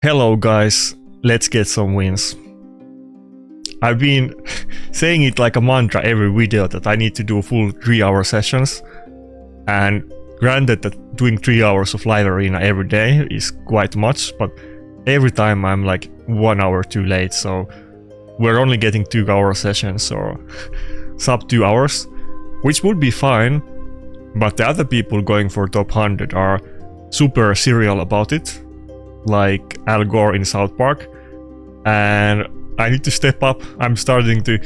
Hello guys, let's get some wins. I've been saying it like a mantra every video that I need to do full 3-hour sessions, and granted that doing 3 hours of live arena every day is quite much, but every time I'm like 1 hour too late, so we're only getting 2-hour sessions or sub 2 hours, which would be fine, but the other people going for top 100 are super serial about it, like Al Gore in South Park, and I need to step up. I'm starting to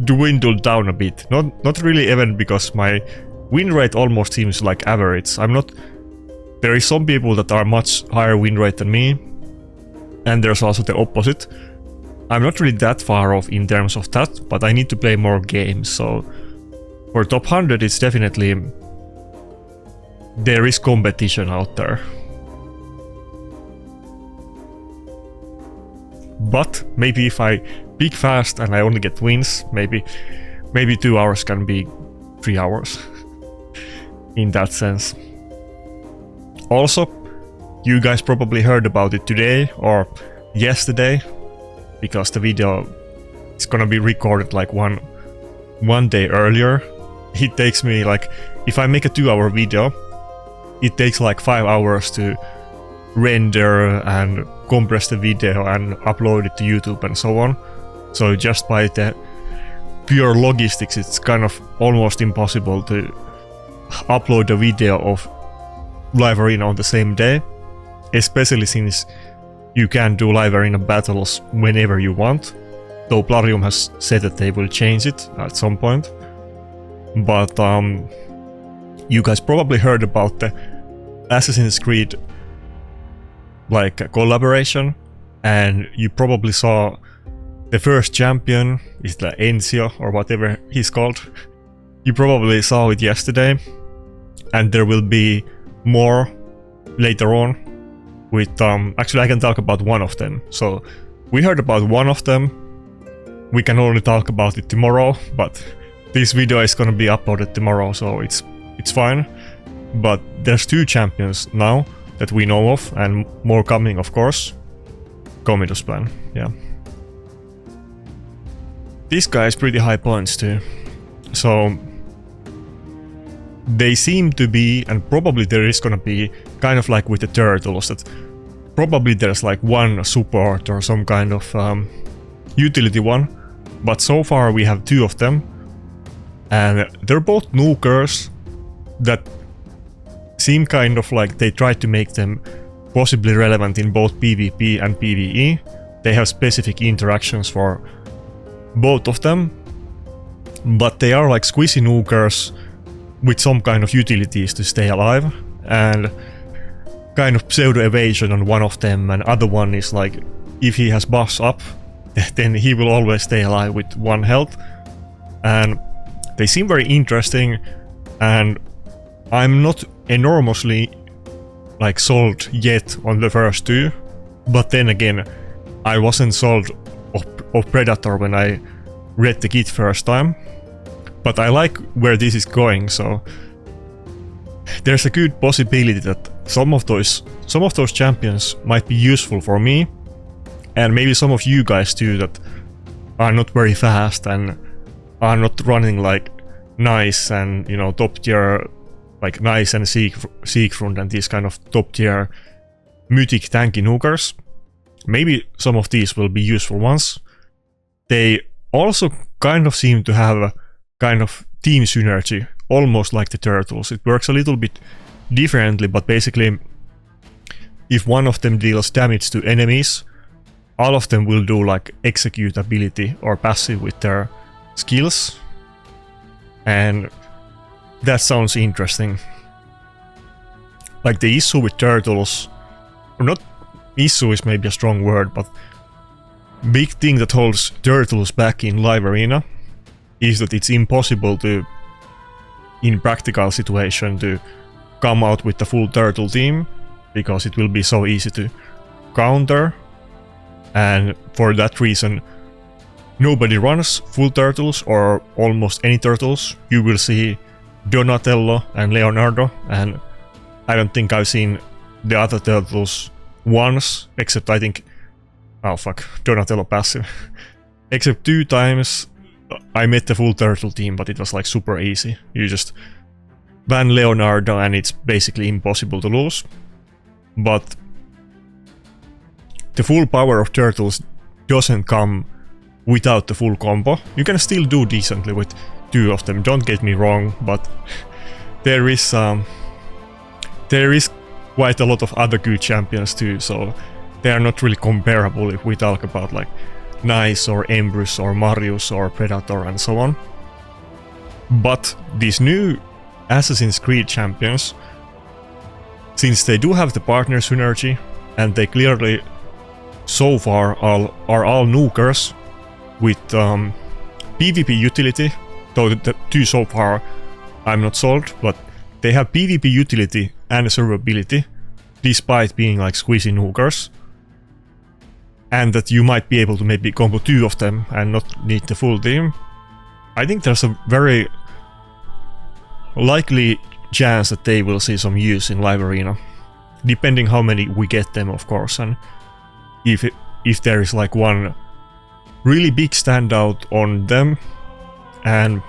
dwindle down a bit. Not really even because my win rate almost seems like average. There is some people that are much higher win rate than me, and there's also the opposite. I'm not really that far off in terms of that, but I need to play more games, so for top 100 it's definitely... there is competition out there. But maybe if I pick fast and I only get wins, maybe 2 hours can be 3 hours in that sense. Also, you guys probably heard about it today or yesterday, because the video is gonna be recorded like one day earlier. It takes me like, if I make a 2-hour video, it takes like 5 hours to render and compress the video and upload it to YouTube and so on. So just by the pure logistics, it's kind of almost impossible to upload a video of live arena on the same day, especially since you can do live arena battles whenever you want, though Plarium has said that they will change it at some point. But you guys probably heard about the Assassin's Creed like a collaboration, and you probably saw the first champion is the Enzio or whatever he's called. You probably saw it yesterday, and there will be more later on with actually I can talk about one of them. So we heard about one of them. We can only talk about it tomorrow, but this video is gonna be uploaded tomorrow, so it's fine. But there's 2 champions now that we know of, and more coming, of course. Commodus plan, yeah. This guy is pretty high points too. So they seem to be, and probably there is gonna be, kind of like with the turtles, that probably there's like one support or some kind of utility one, but so far we have 2 of them, and they're both nukers that seem kind of like they tried to make them possibly relevant in both PvP and PvE. They have specific interactions for both of them, but they are like squishy nukers with some kind of utilities to stay alive, and kind of pseudo evasion on one of them, and other one is like, if he has buffs up, then he will always stay alive with 1 health. And they seem very interesting, and I'm not enormously like sold yet on the first 2, but then again, I wasn't sold of Predator when I read the kit first time, but I like where this is going, so there's a good possibility that some of those champions might be useful for me, and maybe some of you guys too that are not very fast and are not running like nice and, you know, top tier, like Nice and Siegfried and these kind of top tier mythic tanky nukers. Maybe some of these will be useful ones. They also kind of seem to have a kind of team synergy, almost like the turtles. It works a little bit differently, but basically if one of them deals damage to enemies, all of them will do like execute ability or passive with their skills, and that sounds interesting. Like the issue with turtles, or not issue is maybe a strong word, but big thing that holds turtles back in live arena is that it's impossible to, in practical situation, to come out with the full turtle team, because it will be so easy to counter, and for that reason nobody runs full turtles or almost any turtles. You will see Donatello and Leonardo, and I don't think I've seen the other turtles once, except I think... Oh fuck, Donatello passive. Except 2 times I met the full turtle team, but it was like super easy. You just ban Leonardo and it's basically impossible to lose. But the full power of turtles doesn't come without the full combo. You can still do decently with 2 of them, don't get me wrong, but there is quite a lot of other good champions too, so they are not really comparable if we talk about like Nice or Embrus or Marius or Predator and so on. But these new Assassin's Creed champions, since they do have the partner synergy and they clearly so far are all nukers with PvP utility, though the 2 so far I'm not sold, but they have PvP utility and survivability despite being like squeezy nukers. And that you might be able to maybe combo 2 of them and not need the full team. I think there's a very likely chance that they will see some use in Live Arena. Depending how many we get them, of course, and if there is like one really big standout on them. And...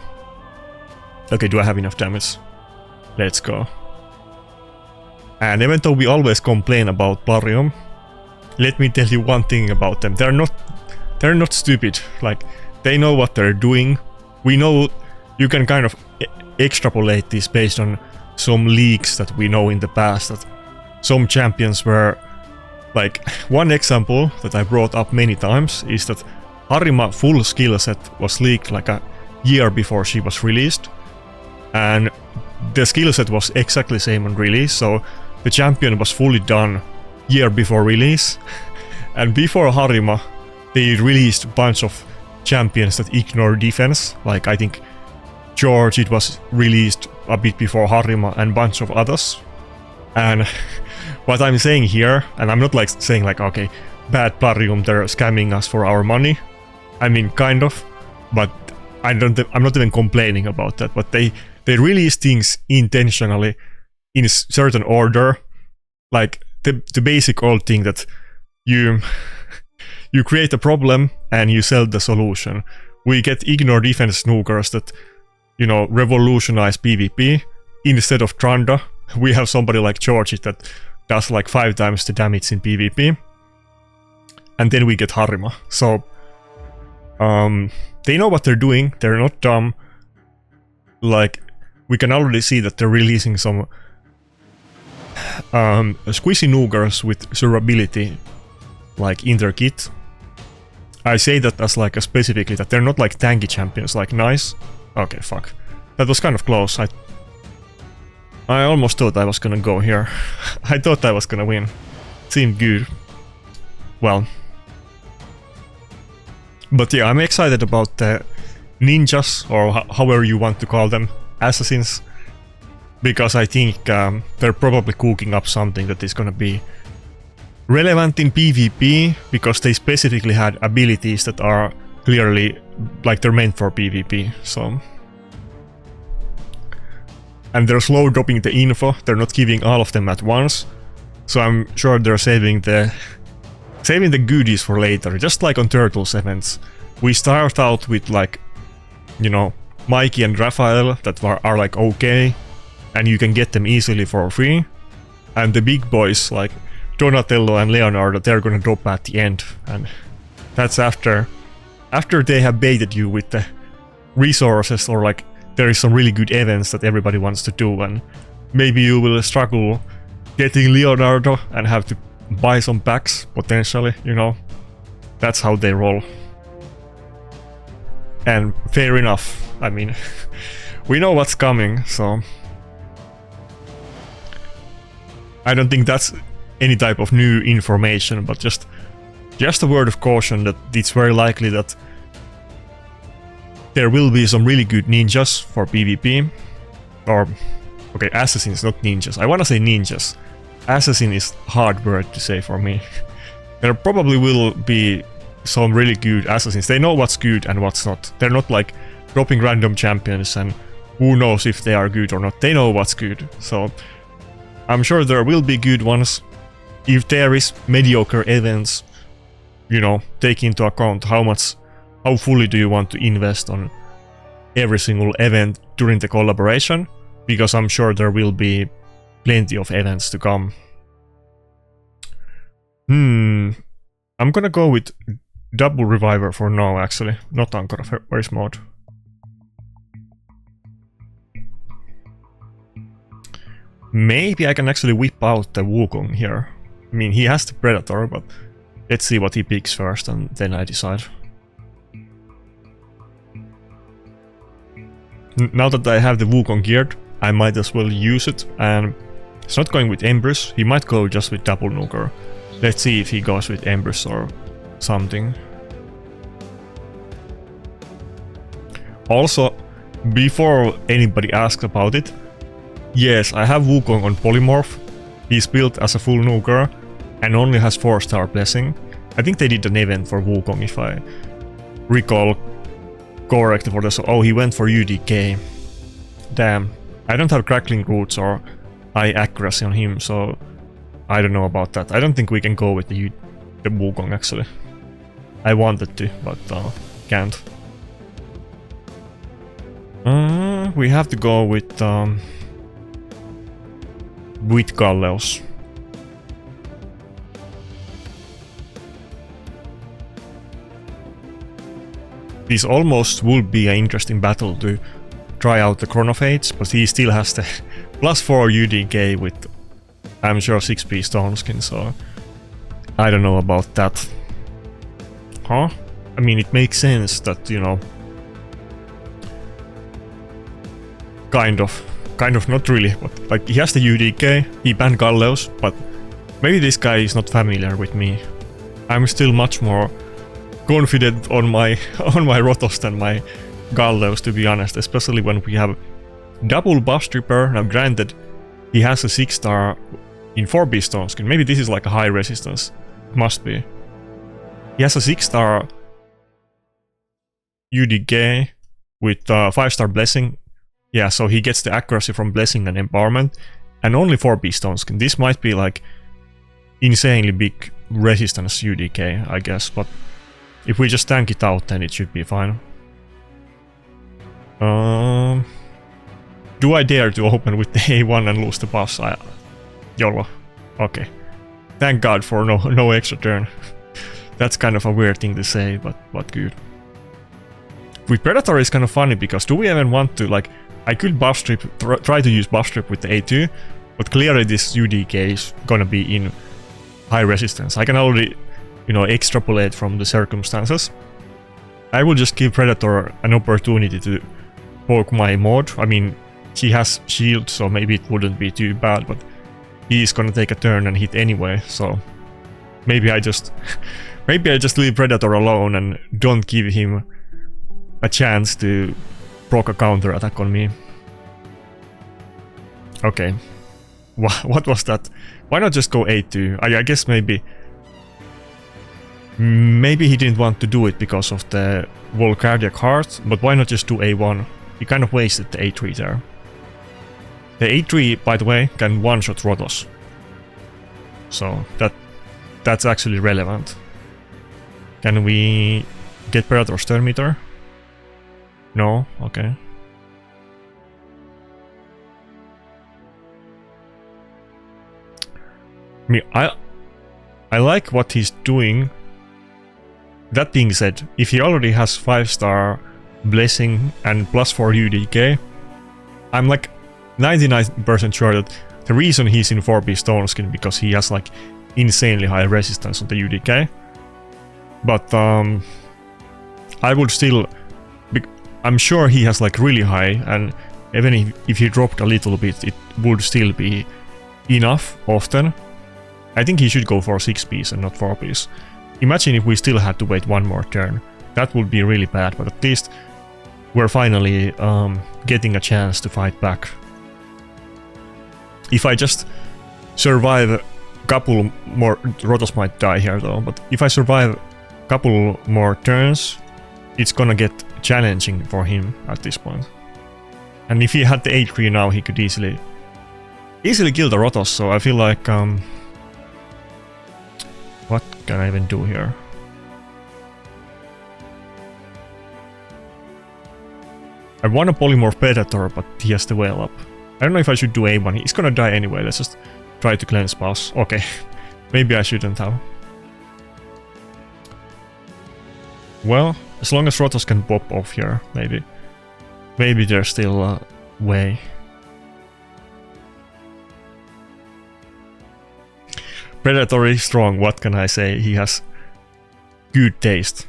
okay, do I have enough damage? Let's go. And even though we always complain about Barium, let me tell you one thing about them. They're not stupid. Like, they know what they're doing. We know you can kind of extrapolate this based on some leaks that we know in the past that some champions were like, one example that I brought up many times is that Harima full skill set was leaked like a year before she was released, and the skill set was exactly same on release, so the champion was fully done year before release. And before Harima they released a bunch of champions that ignore defense, like I think George, it was released a bit before Harima, and bunch of others. And what I'm saying here, and I'm not like saying like, okay, bad Barium, they're scamming us for our money. I mean, kind of, but I'm not even complaining about that. But they release things intentionally in a certain order, like the basic old thing that you create a problem and you sell the solution. We get ignore defense snookers that, you know, revolutionize PvP. Instead of Tranda, we have somebody like George that does like 5 times the damage in PvP. And then we get Harima. So they know what they're doing, they're not dumb. Like, we can already see that they're releasing some squishy noogers with survivability like in their kit. I say that as like a specifically that they're not like tanky champions like Nice. Okay, fuck. That was kind of close. I almost thought I was gonna go here. I thought I was gonna win. Seemed good. Well. But yeah, I'm excited about the ninjas, or however you want to call them, assassins. Because I think they're probably cooking up something that is gonna be relevant in PvP, because they specifically had abilities that are clearly like they're meant for PvP, so. And they're slow dropping the info, they're not giving all of them at once. So I'm sure they're saving the goodies for later, just like on Turtles events. We start out with like, you know, Mikey and Raphael that are like okay, and you can get them easily for free. And the big boys like Donatello and Leonardo, they're gonna drop at the end, and that's after they have baited you with the resources, or like there is some really good events that everybody wants to do, and maybe you will struggle getting Leonardo and have to buy some packs potentially, you know. That's how they roll. And fair enough, I mean, we know what's coming, so I don't think that's any type of new information, but just a word of caution that it's very likely that there will be some really good ninjas for PvP. Or, okay, assassins, not ninjas. I wanna say ninjas. Assassin is hard word to say for me. There probably will be some really good assassins. They know what's good and what's not. They're not like dropping random champions and who knows if they are good or not. They know what's good. So I'm sure there will be good ones. if there is mediocre events, you know, take into account how fully do you want to invest on every single event during the collaboration, because I'm sure there will be plenty of events to come. I'm gonna go with double reviver for now, actually, not Ankara mode. Maybe I can actually whip out the Wukong here. I mean, he has the Predator, but let's see what he picks first and then I decide. Now that I have the Wukong geared, I might as well use it, and he's not going with Empress, he might go just with double nuker. Let's see if he goes with Empress or something. Also, before anybody asks about it, yes, I have Wukong on Polymorph. He's built as a full nuker and only has 4-star blessing. I think they did an event for Wukong if I recall correctly for this. Oh, he went for UDK. Damn. I don't have Crackling Roots or high accuracy on him, so I don't know about that. I don't think we can go with the Wukong actually. I wanted to, but can't. We have to go with Galleos. This almost would be an interesting battle to try out the Chronophage, but he still has the +4 UDK with, I'm sure, 6p Stone Skin, so I don't know about that. Huh? I mean, it makes sense that, you know, kind of not really, but like he has the UDK, he banned Galleos, but maybe this guy is not familiar with me. I'm still much more confident on my Rotos than my Galleos, to be honest, especially when we have double buff stripper. Now granted, he has a 6-star in 4B Stone Skin, maybe this is like a high resistance, must be. He has a 6-star UDK with 5-star blessing. Yeah, so he gets the accuracy from blessing and empowerment, and only 4B Stone Skin. This might be like insanely big resistance UDK, I guess, but if we just tank it out, then it should be fine. Do I dare to open with the A1 and lose the buffs? YOLO. Okay. Thank God for no extra turn. That's kind of a weird thing to say, but good. With Predator it's kind of funny, because do we even want to, like, I could buff strip, try to use buff strip with the A2, but clearly this UDK is gonna be in high resistance. I can already, you know, extrapolate from the circumstances. I will just give Predator an opportunity to poke my mod. I mean, he has shield, so maybe it wouldn't be too bad, but he's gonna take a turn and hit anyway, so maybe I just leave Predator alone and don't give him a chance to proc a counter attack on me. Okay. What was that? Why not just go A2? I guess maybe he didn't want to do it because of the Volcardiac Heart, but why not just do A1? He kind of wasted the A3 there. The A3, by the way, can one-shot Rotos. So that's actually relevant. Can we get Predator Stern Meter? No? Okay. I mean, I like what he's doing. That being said, if he already has 5-star blessing and +4 UDK, I'm like 99% sure that the reason he's in 4B Stone Skin because he has like insanely high resistance on the UDK. But I would still, I'm sure he has like really high, and even if he dropped a little bit, it would still be enough often. I think he should go for 6Ps and not 4Ps. Imagine if we still had to wait one more turn. That would be really bad, but at least we're finally getting a chance to fight back. If I just survive a couple more... Rotos might die here though, but if I survive a couple more turns, it's gonna get challenging for him at this point. And if he had the A3 now, he could easily kill the Rotos, so I feel like What can I even do here? I want a polymorph Predator, but he has the whale up. I don't know if I should do A1. He's gonna die anyway. Let's just try to cleanse boss. Okay, maybe I shouldn't have. Well, as long as Rotos can pop off here, maybe. Maybe there's still a way. Predator is strong, what can I say? He has good taste.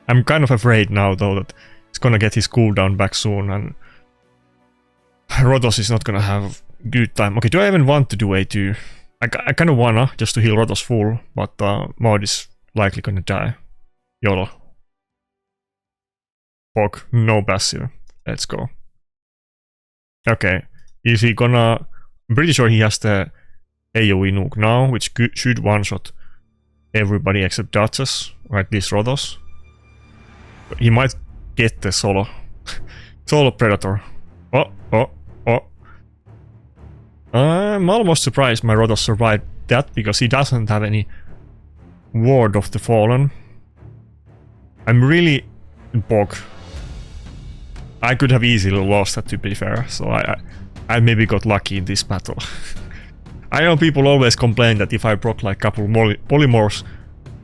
I'm kind of afraid now though that he's gonna get his cooldown back soon and Rotos is not gonna have good time. Okay, do I even want to do A2? I kind of wanna, just to heal Rotos full, but Maud is likely gonna die. YOLO. Fuck, no passive. Let's go. Okay, is he gonna... I'm pretty sure he has the AoE nuke now, which should one-shot everybody except Duchess, or at least Rotos. But he might get the solo. Solo Predator. I'm almost surprised my Rotos survived that, because he doesn't have any Ward of the Fallen. I'm really in bog. I could have easily lost that, to be fair, so I maybe got lucky in this battle. I know people always complain that if I proc like couple polymorphs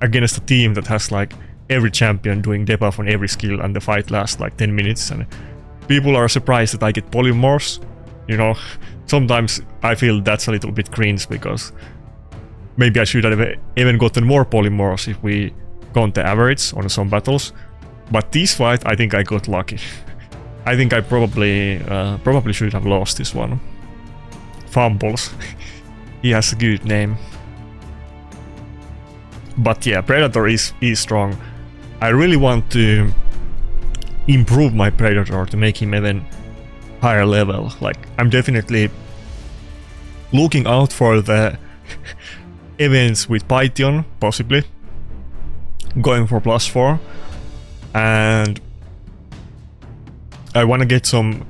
against a team that has like every champion doing debuff on every skill and the fight lasts like 10 minutes and people are surprised that I get polymorphs, you know, sometimes I feel that's a little bit cringe because maybe I should have even gotten more polymorphs if we count the average on some battles, but this fight I think I got lucky. I think I probably should have lost this one. Fumbles. He has a good name. But yeah, Predator is strong. I really want to improve my Predator to make him even higher level. Like, I'm definitely looking out for the events with Python, possibly. Going for +4. And I want to get some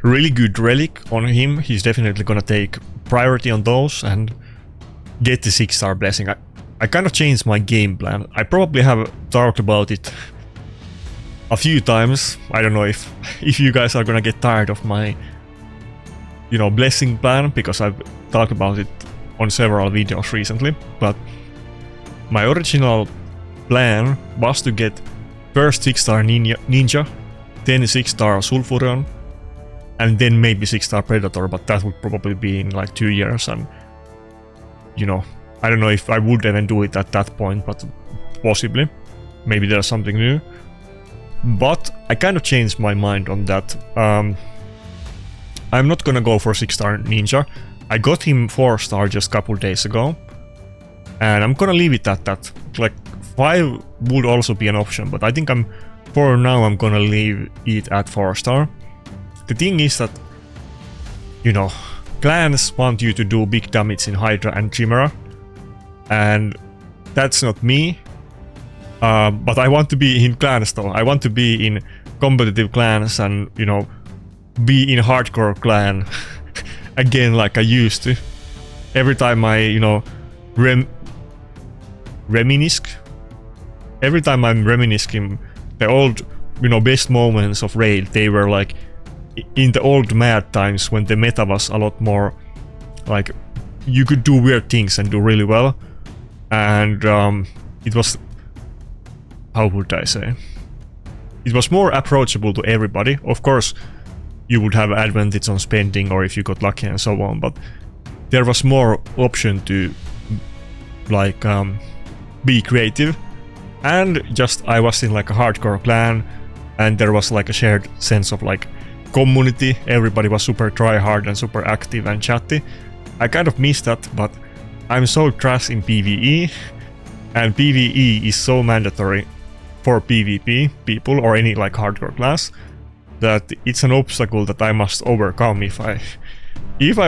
really good Relic on him. He's definitely gonna take priority on those and get the 6-star blessing. I kind of changed my game plan. I probably have talked about it a few times. I don't know if you guys are gonna get tired of my, you know, blessing plan, because I've talked about it on several videos recently, but my original plan was to get first 6-star ninja, then 6-star Sulfuron, and then maybe 6-star Predator, but that would probably be in like 2 years, and you know, I don't know if I would even do it at that point, but possibly. Maybe there's something new. But I kind of changed my mind on that. I'm not gonna go for 6-star ninja. I got him 4-star just a couple days ago, and I'm gonna leave it at that. Like 5 would also be an option, but I think for now I'm gonna leave it at 4-star. The thing is that, you know, clans want you to do big damage in Hydra and Chimera, and that's not me. But I want to be in clans though. I want to be in competitive clans and, you know, be in hardcore clan again like I used to. Every time I, you know, reminisce. Every time I'm reminiscing the old, you know, best moments of Raid, they were like in the old mad times when the meta was a lot more like you could do weird things and do really well, and it was, how would I say, it was more approachable to everybody. Of course you would have advantage on spending or if you got lucky and so on, but there was more option to like be creative, and just I was in like a hardcore clan and there was like a shared sense of like community. Everybody was super try hard and super active and chatty. I kind of missed that, but I'm so trash in PvE, and PvE is so mandatory for PvP people or any like hardcore class that it's an obstacle that I must overcome if I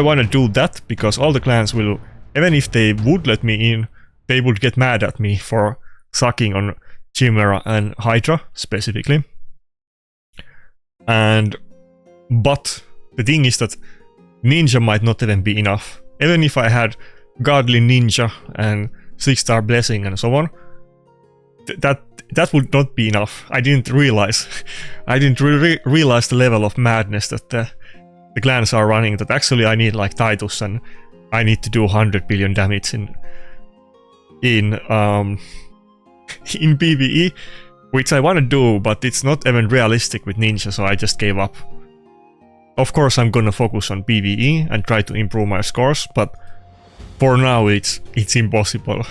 want to do that, because all the clans will, even if they would let me in, they would get mad at me for sucking on Chimera and Hydra specifically. But the thing is that Ninja might not even be enough. Even if I had Godly Ninja and 6-star blessing and so on, that would not be enough. I didn't realize. I didn't realize the level of madness that the clans are running, that actually I need like Titus and I need to do 100 billion damage in PvE, which I want to do, but it's not even realistic with Ninja, so I just gave up. Of course I'm gonna focus on PvE and try to improve my scores, but for now it's impossible.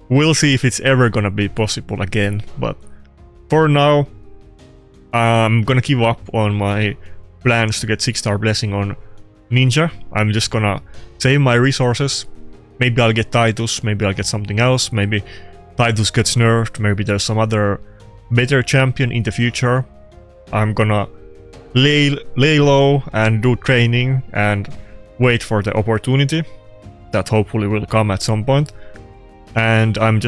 We'll see if it's ever gonna be possible again, but for now I'm gonna give up on my plans to get 6-star blessing on Ninja. I'm just gonna save my resources. Maybe I'll get Titus, maybe I'll get something else, maybe Titus gets nerfed, maybe there's some other better champion in the future. I'm gonna lay low and do training and wait for the opportunity that hopefully will come at some point. And I'm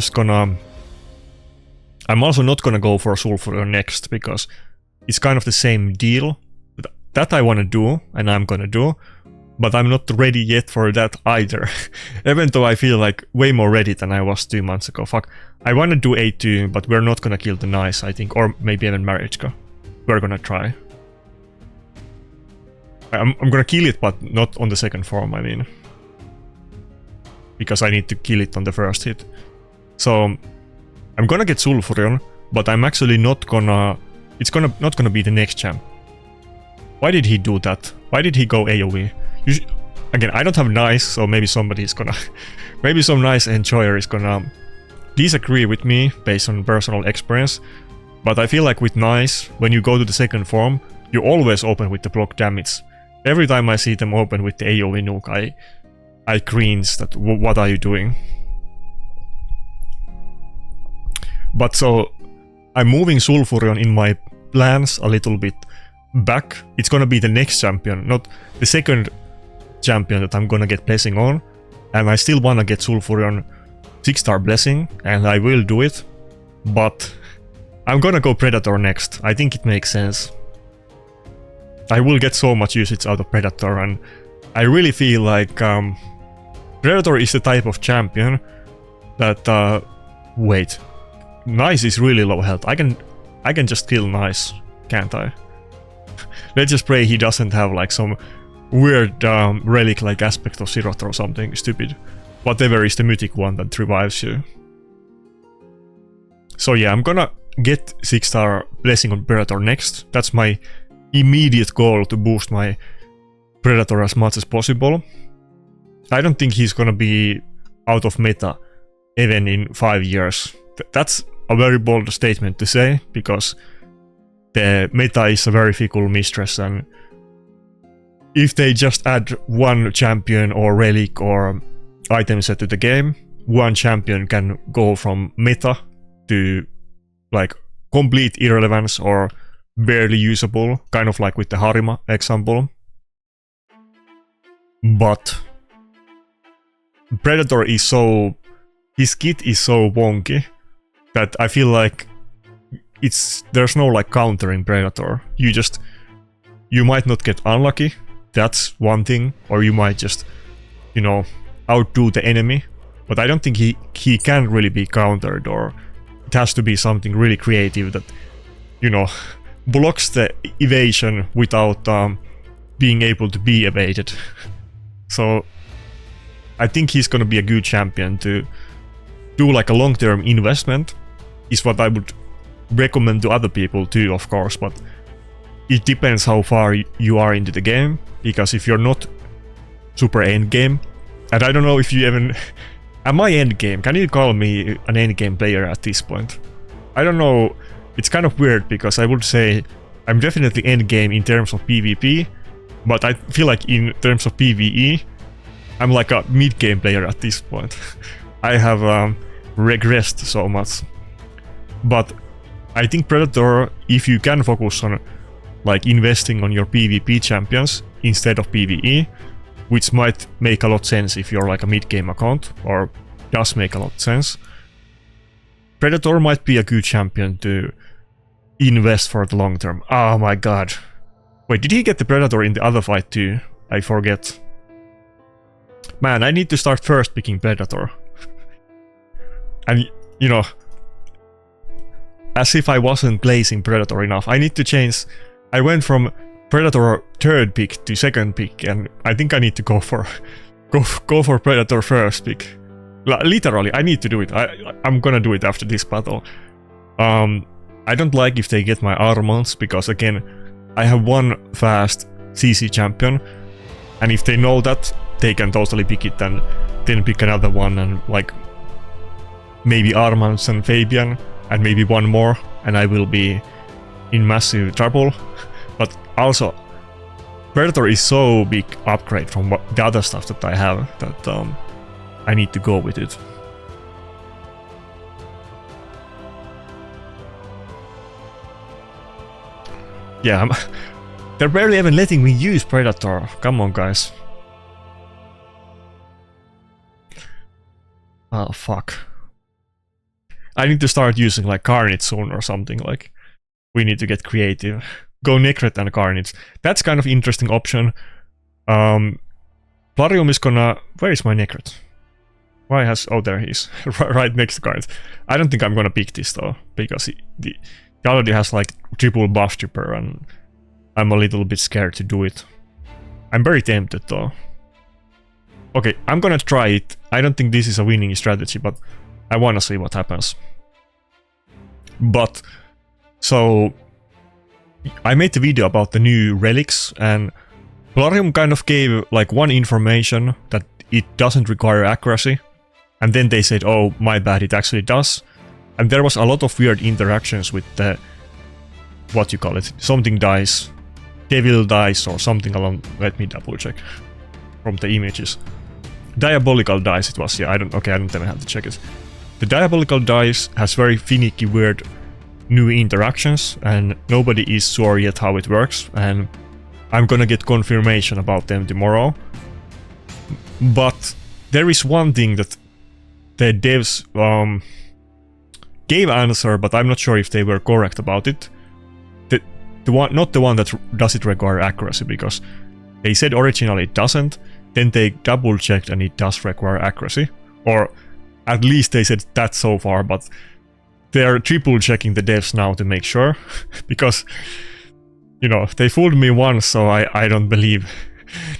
also not gonna go for Sulfurion next, because it's kind of the same deal. That I wanna do, and I'm gonna do, but I'm not ready yet for that either. Even though I feel like way more ready than I was 2 months ago. Fuck, I wanna do A2, but we're not gonna kill the Nice, I think, or maybe even Marichka. We're gonna try. I'm gonna kill it, but not on the second form, I mean. Because I need to kill it on the first hit. So I'm gonna get Sulfurion, but I'm actually not gonna... It's not gonna be the next champ. Why did he do that? Why did he go AoE? Again, I don't have Nice, so maybe somebody's gonna... maybe some Nice enjoyer is gonna disagree with me based on personal experience. But I feel like with Nice, when you go to the second form, you always open with the block damage. Every time I see them open with the AoE nuke, I cringe that what are you doing? But so I'm moving Sulfurion in my plans a little bit back. It's gonna be the next champion, not the second champion that I'm gonna get blessing on. And I still wanna get Sulfurion 6-star blessing, and I will do it. But I'm gonna go Predator next. I think it makes sense. I will get so much usage out of Predator, and I really feel like Predator is the type of champion that wait, Nice is really low health. I can just kill Nice, can't I? Let's just pray he doesn't have like some weird relic like aspect of Sirot or something stupid. Whatever is the mythic one that revives you. So yeah, I'm gonna get 6-star blessing on Predator next. That's my immediate goal, to boost my Predator as much as possible. I don't think he's gonna be out of meta even in 5 years. That's a very bold statement to say, because the meta is a very fickle mistress, and if they just add one champion or relic or item set to the game, one champion can go from meta to like complete irrelevance or barely usable, kind of like with the Harima example. But Predator is so... his kit is so wonky that I feel like there's no like countering Predator. You might not get unlucky, that's one thing, or you might just, you know, outdo the enemy, but I don't think he can really be countered, or it has to be something really creative that, you know, blocks the evasion without being able to be evaded. So I think he's gonna be a good champion to do like a long-term investment, is what I would recommend to other people too, of course, but it depends how far you are into the game, because if you're not super endgame, and I don't know if you even... Am I endgame? Can you call me an endgame player at this point? I don't know, it's kind of weird, because I would say I'm definitely endgame in terms of PvP, but I feel like in terms of PvE, I'm like a mid-game player at this point. I have regressed so much. But I think Predator, if you can focus on like investing on your PvP champions instead of PvE, which might make a lot of sense if you're like a mid-game account, or does make a lot of sense, Predator might be a good champion to invest for the long term. Oh my god. Wait, did he get the Predator in the other fight too? I forget. Man, I need to start first picking Predator. And, you know, as if I wasn't placing Predator enough. I need to change. I went from Predator 3rd pick to 2nd pick, and I think I need to go for Predator 1st pick. Literally, I need to do it. I'm gonna do it after this battle. I don't like if they get my armaments, because again, I have one fast CC champion, and if they know that, they can totally pick it and then pick another one, and like maybe Armance and Fabian, and maybe one more, and I will be in massive trouble. But also, Predator is so big upgrade from the other stuff that I have that I need to go with it. Yeah, they're barely even letting me use Predator. Come on, guys. Oh, fuck. I need to start using like Carnage soon or something. Like, we need to get creative. Go Necret and Carnage. That's kind of interesting option. Plarium is gonna... Where is my Necret? Why has... Oh, there he is. Right next to Carnage. I don't think I'm gonna pick this though, because he already has like triple buff tripper, and I'm a little bit scared to do it. I'm very tempted though. Okay, I'm gonna try it. I don't think this is a winning strategy, but I wanna see what happens. But, so... I made the video about the new relics, and Plarium kind of gave like one information that it doesn't require accuracy, and then they said, oh my bad, it actually does. And there was a lot of weird interactions with the, what you call it, something dice, devil dice or something along, let me double check from the images. Diabolical dice it was, yeah, I don't even have to check it. The diabolical dice has very finicky, weird new interactions, and nobody is sure yet how it works, and I'm gonna get confirmation about them tomorrow. But there is one thing that the devs gave answer, but I'm not sure if they were correct about it. The one, not the one that does it require accuracy, because they said originally it doesn't, then they double checked and it does require accuracy, or at least they said that so far, but they're triple checking the devs now to make sure, because, you know, they fooled me once, so I don't believe.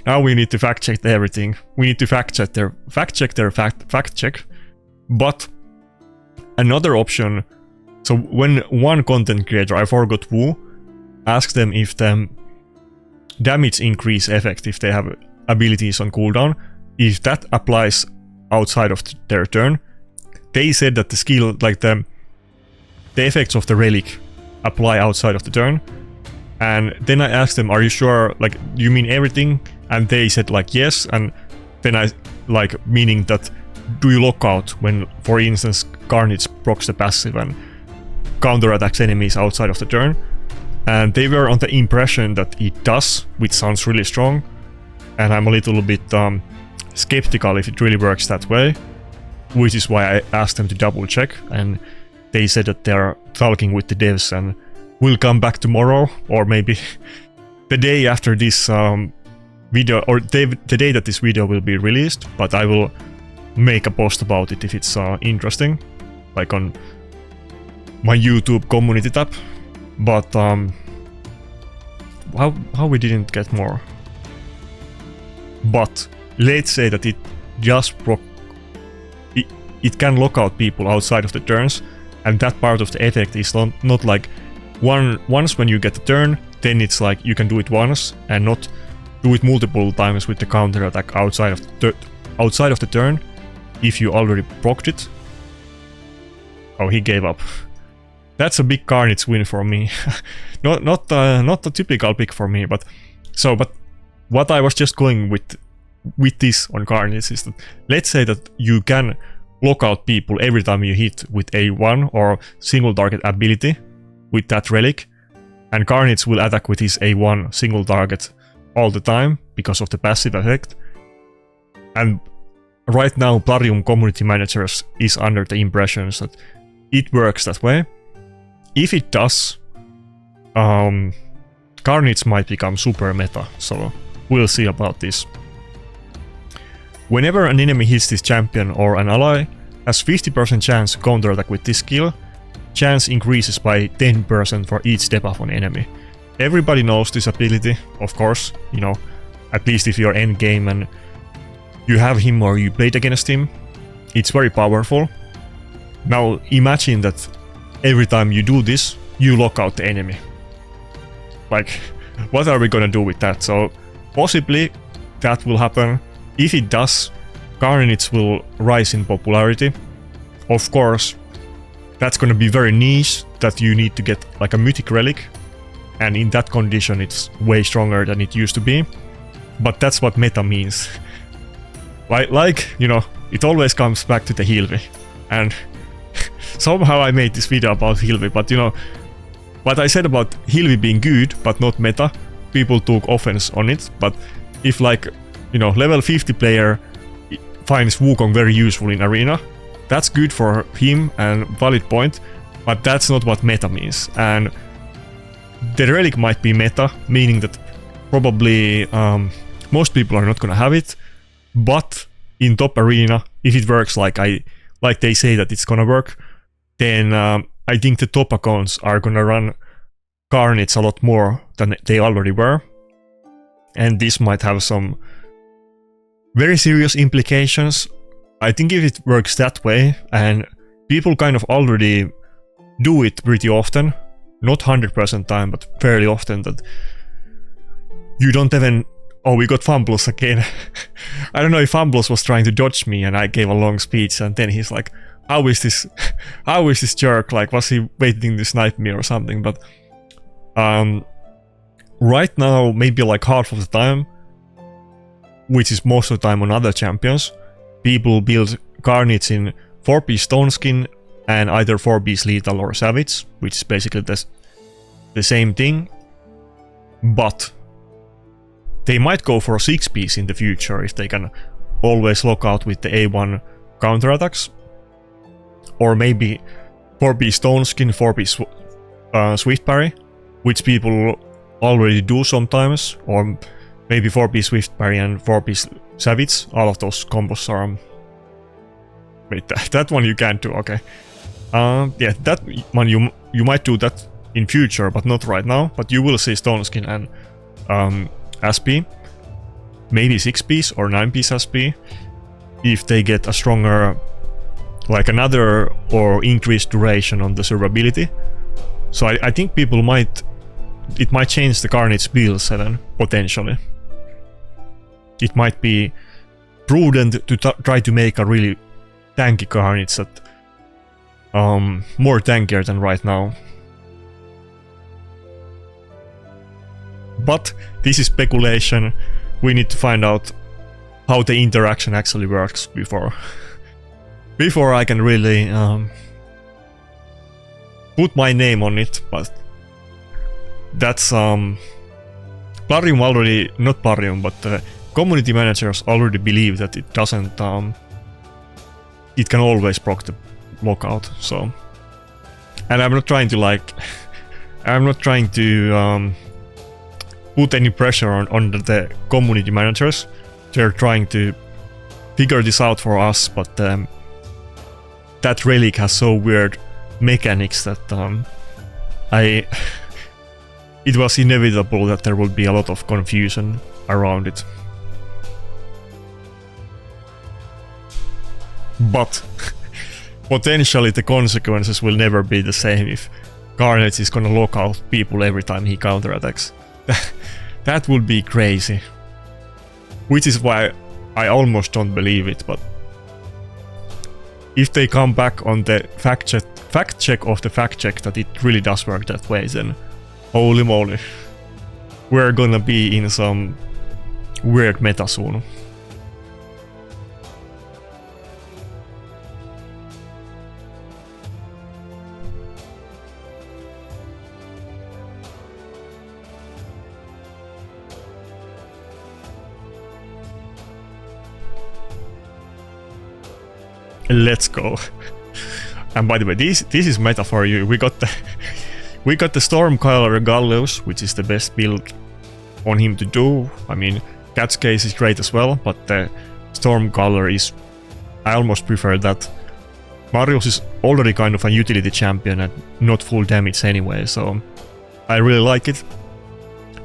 Now we need to fact check everything. We need to fact check their fact check. But another option, so when one content creator, I forgot who, asked them if the damage increase effect, if they have abilities on cooldown, if that applies outside of their turn, they said that the skill, like the effects of the relic apply outside of the turn. And then I asked them, are you sure, like, you mean everything? And they said like yes, and then I, like, meaning that, do you lock out when, for instance, Carnage procs the passive and counterattacks enemies outside of the turn? And they were on the impression that it does, which sounds really strong, and I'm a little bit skeptical if it really works that way, which is why I asked them to double check, and they said that they're talking with the devs and will come back tomorrow, or maybe the day after this video, or the day that this video will be released, but I will make a post about it if it's interesting, like on my YouTube community tab. But how we didn't get more? But let's say that it just it can lock out people outside of the turns, and that part of the effect is not like once when you get the turn, then it's like you can do it once and not do it multiple times with the counter attack outside of the turn if you already procced it. Oh, he gave up. That's a big Carnage win for me. not a typical pick for me, but what I was just going with this on Carnage is that, let's say that you can lock out people every time you hit with A1 or single target ability with that relic, and Carnage will attack with his A1 single target all the time because of the passive effect. And right now Plarium community managers is under the impressions that it works that way. If it does, Carnage might become super meta, so we'll see about this. Whenever an enemy hits this champion or an ally, has 50% chance to counterattack with this skill. Chance increases by 10% for each debuff on enemy. Everybody knows this ability, of course, you know, at least if you're endgame and you have him or you played against him. It's very powerful. Now imagine that every time you do this, you lock out the enemy. Like, what are we gonna do with that? So possibly that will happen. If it does, Carnage will rise in popularity. Of course, that's gonna be very niche, that you need to get like a mythic relic, and in that condition it's way stronger than it used to be. But that's what meta means. Like, you know, it always comes back to the Hilvi. And somehow I made this video about Hilvi, but you know, what I said about Hilvi being good but not meta, people took offense on it. But if, like, you know, level 50 player finds Wukong very useful in arena, that's good for him and valid point, but that's not what meta means. And the relic might be meta, meaning that probably most people are not gonna have it, but in top arena, if it works like they say that it's gonna work, then I think the top accounts are gonna run Carnage a lot more than they already were. And this might have some very serious implications. I think if it works that way, and people kind of already do it pretty often, not 100% time, but fairly often, that you don't even... Oh, we got Fumbles again. I don't know if Fumbles was trying to dodge me and I gave a long speech, and then he's like, how is this jerk? Like, was he waiting to snipe me or something? But right now, maybe like half of the time, which is most of the time on other champions, people build Carnage in 4-piece Stone Skin and either 4-piece Lethal or Savage, which is basically the same thing. But they might go for a 6-piece in the future if they can always lock out with the A1 counterattacks. Or maybe 4-piece Stone Skin, 4-piece Swift Parry, which people already do sometimes. Or maybe 4-piece Swift Parry and 4-piece Savage. All of those combos are... Wait, that one you can't do, okay. Yeah, that one you might do that in future, but not right now. But you will see Stone Skin and SP, maybe 6-piece or 9-piece SP, if they get a stronger, like another or increased duration on the survivability. So I think people might... It might change the Carnage build 7, potentially. It might be prudent to try to make a really tanky Carnage that... more tankier than right now. But this is speculation. We need to find out how the interaction actually works before I can really put my name on it. But that's Plarium already, not Plarium, but the community managers already believe that it doesn't it can always proc the lockout. So, and I'm not trying to like put any pressure on the community managers. They're trying to figure this out for us, but that relic has so weird mechanics that it was inevitable that there would be a lot of confusion around it. But potentially the consequences will never be the same if Carnage is gonna lock out people every time he counterattacks. That would be crazy. Which is why I almost don't believe it, but if they come back on the fact check of the fact check that it really does work that way, then holy moly, we're gonna be in some weird meta soon. Let's go. And by the way, this is meta for you. We got the Stormcaller Gallows, which is the best build on him to do. I mean, Cat's Case is great as well, but the Stormcaller is... I almost prefer that. Marius is already kind of a utility champion and not full damage anyway, so I really like it.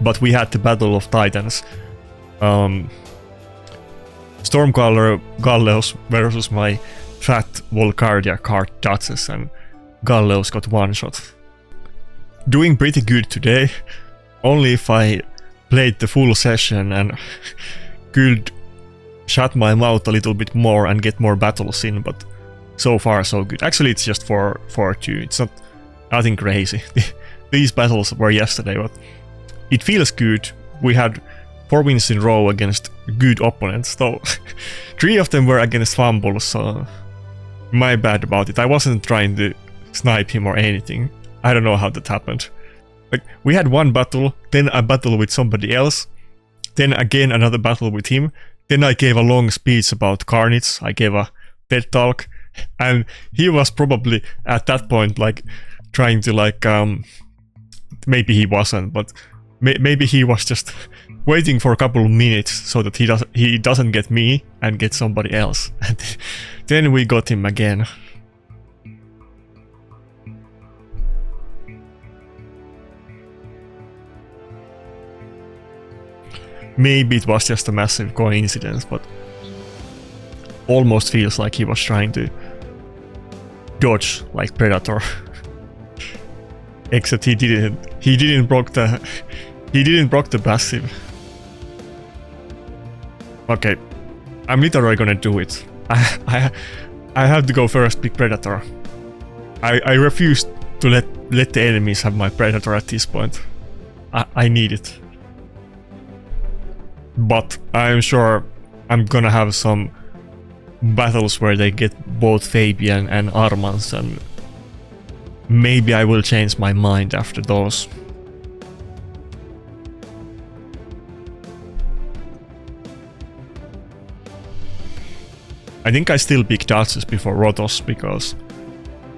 But we had the Battle of Titans. Stormcaller Galleos versus my fat Volcardia card Duchess, and Galleos got one shot. Doing pretty good today, only if I played the full session and could shut my mouth a little bit more and get more battles in, but so far so good. Actually it's just 4-2, it's not nothing crazy. These battles were yesterday, but it feels good. We had 4 wins in a row against good opponents, though 3 of them were against fumbles, so my bad about it. I wasn't trying to snipe him or anything. I don't know how that happened. Like, we had one battle, then a battle with somebody else, then again another battle with him, then I gave a long speech about Carnage, I gave a TED talk, and he was probably at that point like trying to like maybe he wasn't, but maybe he was just waiting for a couple of minutes so that he doesn't get me and get somebody else. And then we got him again. Maybe it was just a massive coincidence, but almost feels like he was trying to dodge like Predator. Except he didn't block the passive. Okay, I'm literally gonna do it. I have to go first, pick Predator. I refuse to let the enemies have my Predator at this point. I need it. But I'm sure I'm gonna have some battles where they get both Fabian and Armans, and maybe I will change my mind after those. I think I still pick Duchess before Rotos because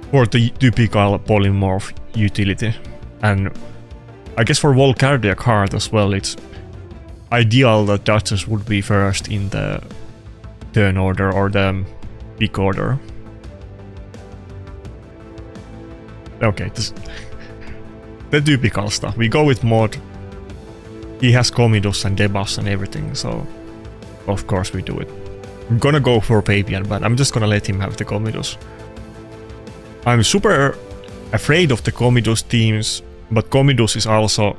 for the typical polymorph utility, and I guess for Volcardia card as well, it's ideal that Duchess would be first in the turn order or the pick order. Okay, the typical stuff. We go with Mod. He has Comidus and debuffs and everything, so of course we do it. I'm gonna go for Fabian, but I'm just gonna let him have the Comidus. I'm super afraid of the Comidus teams, but Comidus is also,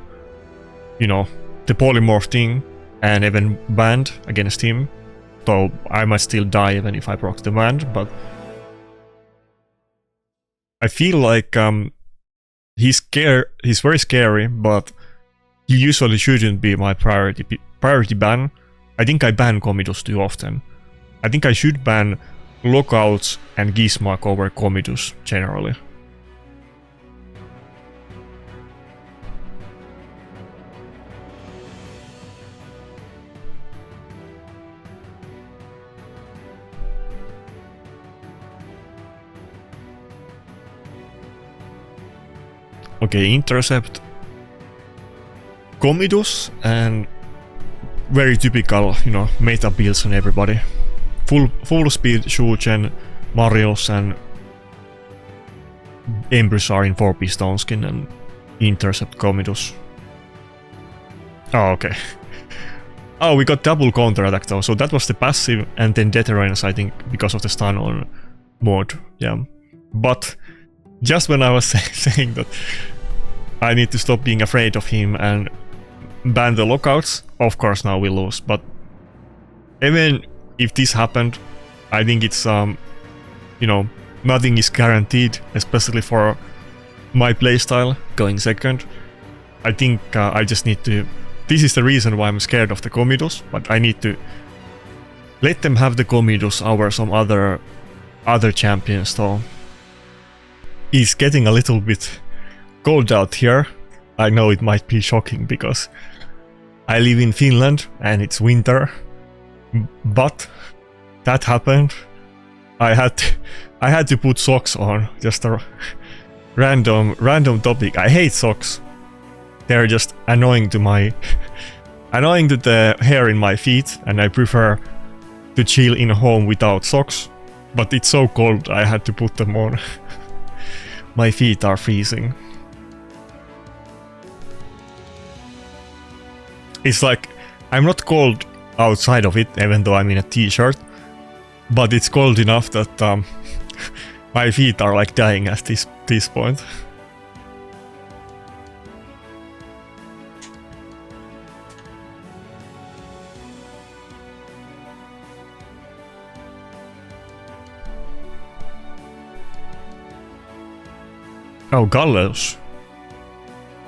you know, the polymorph thing, and even banned against him. So I might still die even if I proc the band, but I feel like he's very scary, but he usually shouldn't be my priority ban. I think I ban Comidus too often. I think I should ban Lockouts and Gizmak over Comidus generally. Okay, intercept, Comidus, and very typical, you know, meta builds on everybody. Full speed Shuchen, Marius and Empress are in 4-piece stone skin and intercept Comidus. Oh, okay. Oh, we got double counter attack though, so that was the passive and then Deterrence, I think, because of the stun on Mod. Yeah. But just when I was saying that I need to stop being afraid of him and ban the lockouts, of course now we lose, but even if this happened, I think it's you know, nothing is guaranteed, especially for my playstyle going second. I think I just need to, this is the reason why I'm scared of the Comidus, but I need to let them have the Comidus over some other champions though. It's getting a little bit cold out here. I know it might be shocking because I live in Finland and it's winter, but that happened. I had to put socks on, just a random topic. I hate socks. They're just annoying to the hair in my feet, and I prefer to chill in home without socks. But it's so cold, I had to put them on. My feet are freezing. It's like, I'm not cold outside of it, even though I'm in a t-shirt. But it's cold enough that my feet are like dying at this point. Oh, Galleos.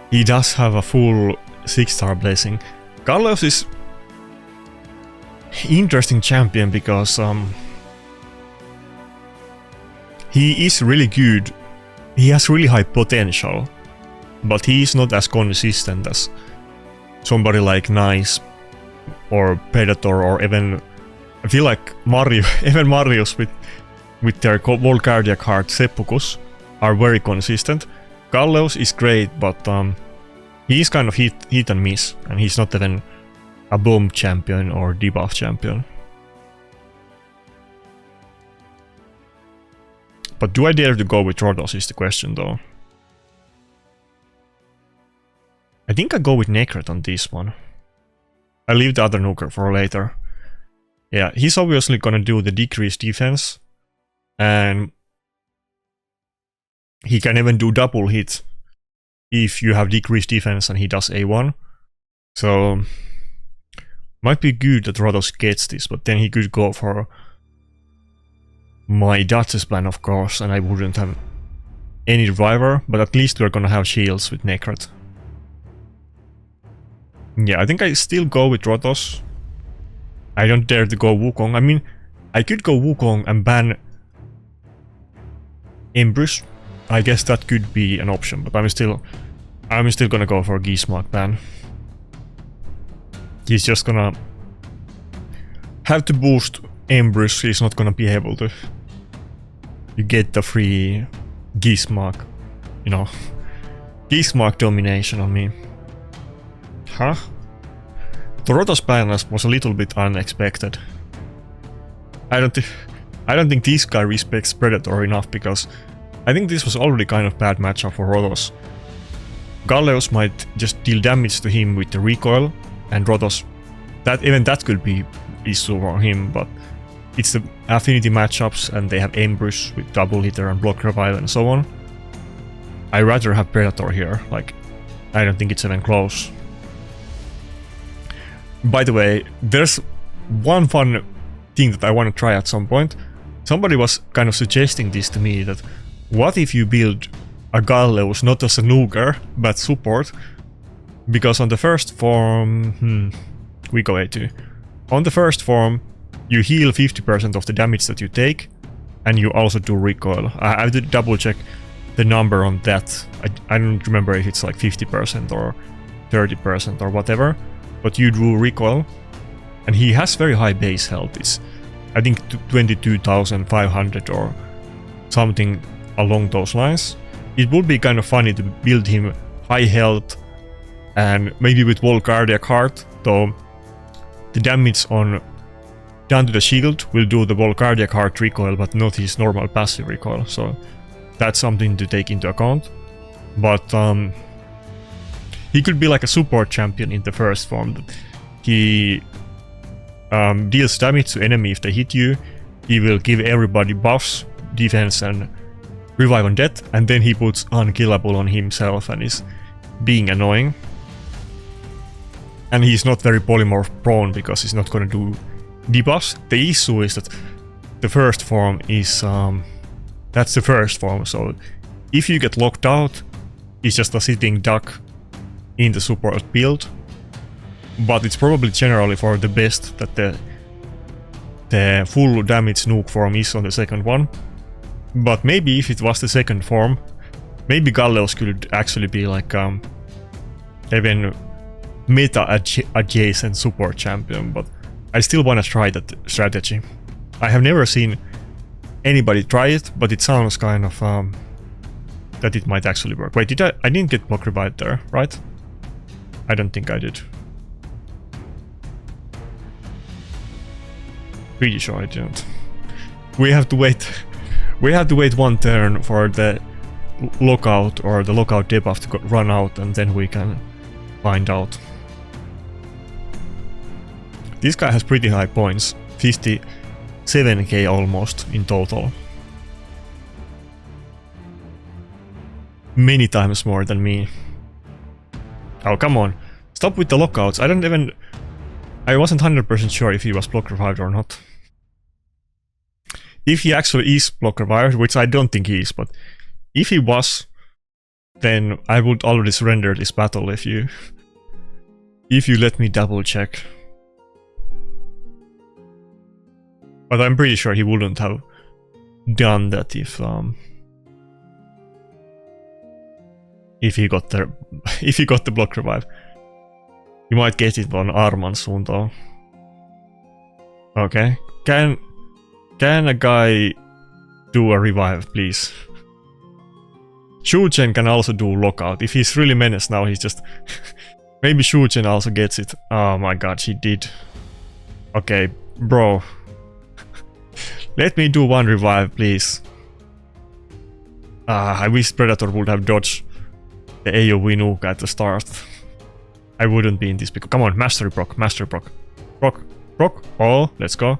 He does have a full 6-star blessing. Galleos is interesting champion because he is really good. He has really high potential, but he is not as consistent as somebody like Nice or Predator, or even I feel like Mario, even Marios with their Volcardia card Seppukus are very consistent. Galleos is great, but he is kind of hit and miss, and he's not even a bomb champion or debuff champion. But do I dare to go with Rhodos is the question though. I think I go with Nakarada on this one. I leave the other nuker for later. Yeah, he's obviously gonna do the decreased defense, and he can even do double hit if you have decreased defense and he does A1. So might be good that Rhodos gets this, but then he could go for my Duchess plan, of course, and I wouldn't have any reviver, but at least we're gonna have shields with Nakarada. Yeah, I think I still go with Rhodos. I don't dare to go Wukong. I mean, I could go Wukong and ban Empress. I guess that could be an option, but I'm still gonna go for Gizmark ban. He's just gonna have to boost Empress. He's not gonna be able to. You get the free Gizmark, you know, Gizmark domination on me. Huh? The Rhodos ban was a little bit unexpected. I don't think this guy respects Predator enough, because I think this was already kind of bad matchup for Rhodos. Galleos might just deal damage to him with the recoil, and Rhodos, that could be issue for him, but it's the affinity matchups, and they have Ambush with double hitter and block revive and so on. I rather have Predator here, like, I don't think it's even close. By the way, there's one fun thing that I want to try at some point. Somebody was kind of suggesting this to me, that what if you build a Galleos not as a nuker, but support? Because on the first form... we go A2. On the first form, you heal 50% of the damage that you take, and you also do recoil. I have to double check the number on that. I don't remember if it's like 50% or 30% or whatever, but you do recoil, and he has very high base health. It's, I think, 22,500 or something along those lines. It would be kind of funny to build him high health, and maybe with Volcardia card, though the damage on down to the shield will do the Volcardia card recoil, but not his normal passive recoil, so that's something to take into account. But he could be like a support champion in the first form. He deals damage to enemy if they hit you, he will give everybody buffs, defense and revive on death, and then he puts unkillable on himself and is being annoying. And he's not very polymorph prone because he's not gonna do debuffs. The issue is that the first form is that's the first form, so if you get locked out, it's just a sitting duck in the support build. But it's probably generally for the best that the full damage nuke form is on the second one. But maybe if it was the second form, maybe Galleos could actually be like even meta adjacent support champion, but I still want to try that strategy. I have never seen anybody try it, but it sounds kind of that it might actually work. Wait, I didn't get block revive there, right? I don't think I did. Pretty sure I didn't. We have to wait. We have to wait one turn for the lockout or the lockout debuff to run out, and then we can find out. This guy has pretty high points, 57k almost in total. Many times more than me. Oh, come on. Stop with the lockouts. I wasn't 100% sure if he was block revived or not. If he actually is block revived, which I don't think he is, but if he was, then I would already surrender this battle if you let me double check. But I'm pretty sure he wouldn't have done that if he got the block revive. He might get it on Arman soon though. Okay. Can a guy do a revive, please? Shuchen can also do lockout. If he's really menaced now, he's just... Maybe Shuchen also gets it. Oh my god, she did. Okay, bro. Let me do one revive, please. I wish Predator would have dodged the AoE nuke at the start. I wouldn't be in this because... Come on, Mastery proc, Mastery proc. Proc. Oh, let's go.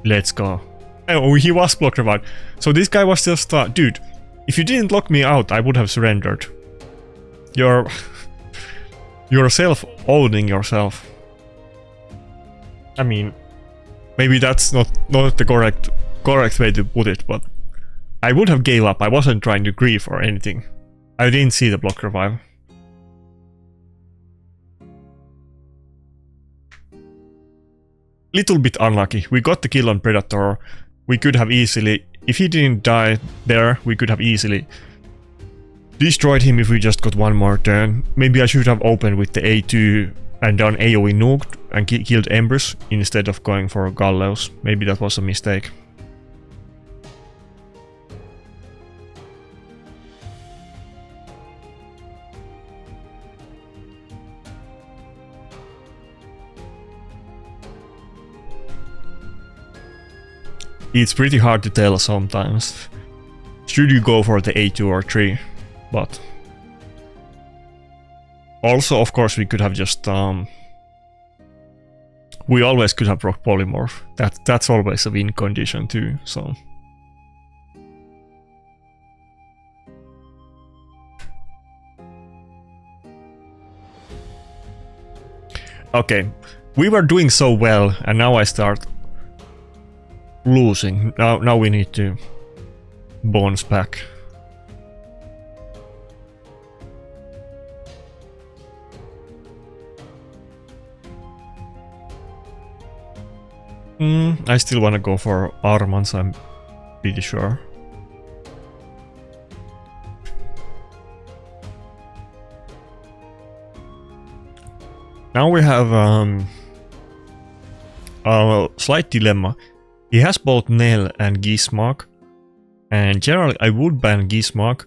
Let's go. Oh, he was block revived. So this guy was just... dude, if you didn't lock me out, I would have surrendered. You're self-owning yourself. I mean, maybe that's not the correct way to put it, but I would have gave up. I wasn't trying to grief or anything. I didn't see the block revive. Little bit unlucky. We got the kill on Predator. We could have easily, if he didn't die there, we could have easily destroyed him if we just got one more turn. Maybe I should have opened with the A2 and done AoE nuked and killed Embers instead of going for Gallows. Maybe that was a mistake. It's pretty hard to tell sometimes. Should you go for the A2 or 3? But also, of course, we could have just we always could have proc polymorph. That's always a win condition too. So okay, we were doing so well, and now I start losing. Now we need to bounce back. I still want to go for Armans, I'm pretty sure. Now we have a slight dilemma. He has both Nell and Gizmark, and generally I would ban Gizmark,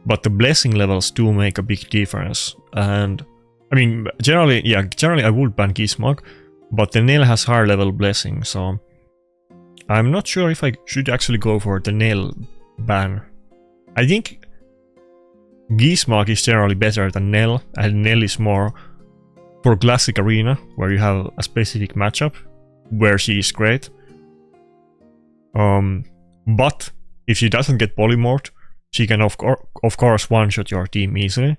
but the blessing levels do make a big difference. And I mean, generally I would ban Gizmark, but the Nell has higher level blessing, so I'm not sure if I should actually go for the Nell ban. I think Gizmark is generally better than Nell, and Nell is more for Classic Arena, where you have a specific matchup, where she is great. But if she doesn't get polymorphed, she can of course one-shot your team easily.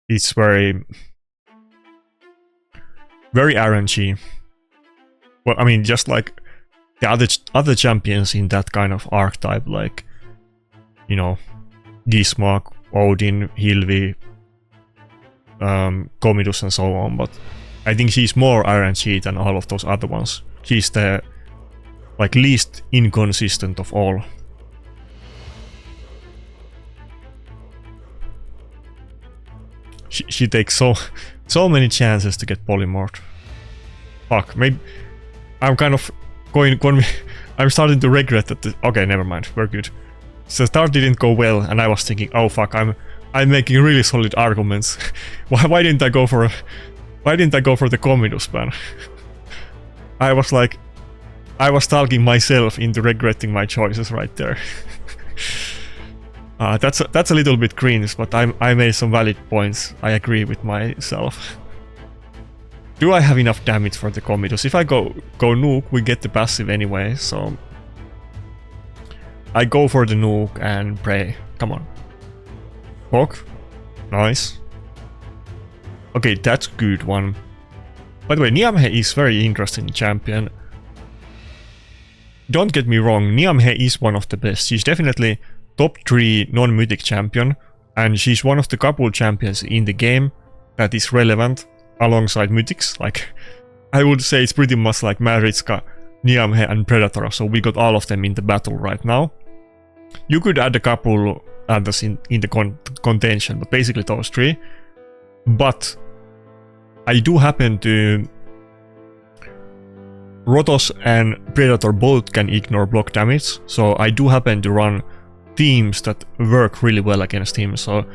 It's very RNG. Well, I mean, just like the other champions in that kind of archetype, like, you know, Gizmark, Odin, Hilvi, Comidus and so on, but I think she's more RNG than all of those other ones. She's the like least inconsistent of all. She takes so many chances to get polymorphed. Fuck, maybe I'm kind of going I'm starting to regret that. Okay, never mind, we're good. So the start didn't go well, and I was thinking, oh fuck, I'm making really solid arguments. Why didn't I go for the Comidus ban? I was like, I was talking myself into regretting my choices right there. That's a little bit cringe, but I made some valid points. I agree with myself. Do I have enough damage for the Commodus? If I go nuke, we get the passive anyway, so I go for the nuke and pray. Come on. Hawk. Nice. Okay, that's good one. By the way, Niamhe is very interesting champion. Don't get me wrong, Niamhe is one of the best. She's definitely top 3 non-mythic champion, and she's one of the couple champions in the game that is relevant alongside mythics. Like, I would say it's pretty much like Maritzka, Niamhe and Predator, so we got all of them in the battle right now. You could add a couple others in the contention, but basically those 3. But I do happen to... Rotos and Predator both can ignore block damage, so I do happen to run teams that work really well against him, so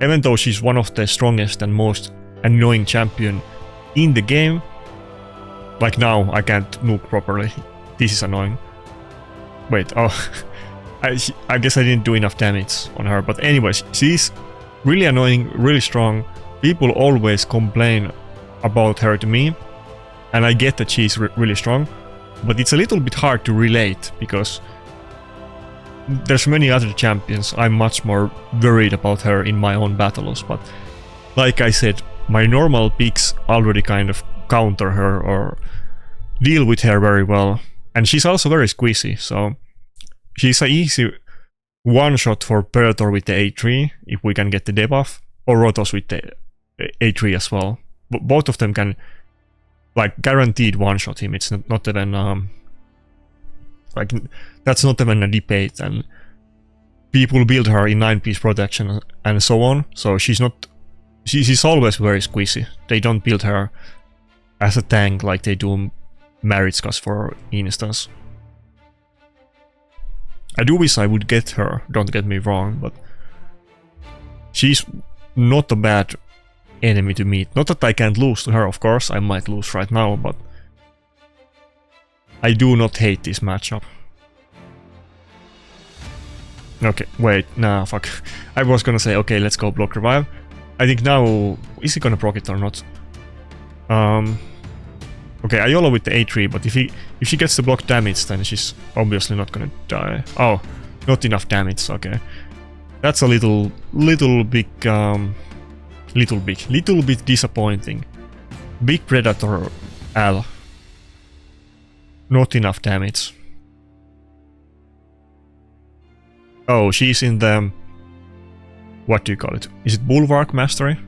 even though she's one of the strongest and most annoying champion in the game, like now I can't nuke properly. This is annoying. Wait, oh, I guess I didn't do enough damage on her, but anyways, she's really annoying, really strong. People always complain about her to me, and I get that she's really strong, but it's a little bit hard to relate because there's many other champions I'm much more worried about her in my own battles, but like I said, my normal picks already kind of counter her or deal with her very well, and she's also very squeezy, so she's an easy one-shot for Predator with the A3 if we can get the debuff, or Rotos with the A3 as well. Both of them can like guaranteed one-shot him. It's not even like that's not even a debate, and people build her in 9-piece protection and so on, so she's always very squeezy. They don't build her as a tank like they do Maritzkas, for instance. I do wish I would get her, don't get me wrong, but she's not a bad enemy to meet. Not that I can't lose to her, of course, I might lose right now, but I do not hate this matchup. Okay, wait, nah, fuck. I was gonna say, okay, let's go block revive. I think now, is he gonna proc it or not? Okay, I YOLO with the A3, but if she gets the block damage, then she's obviously not gonna die. Oh, not enough damage, okay. That's a little bit disappointing. Big Predator L. Not enough damage. Oh, she's in the... What do you call it? Is it Bulwark Mastery?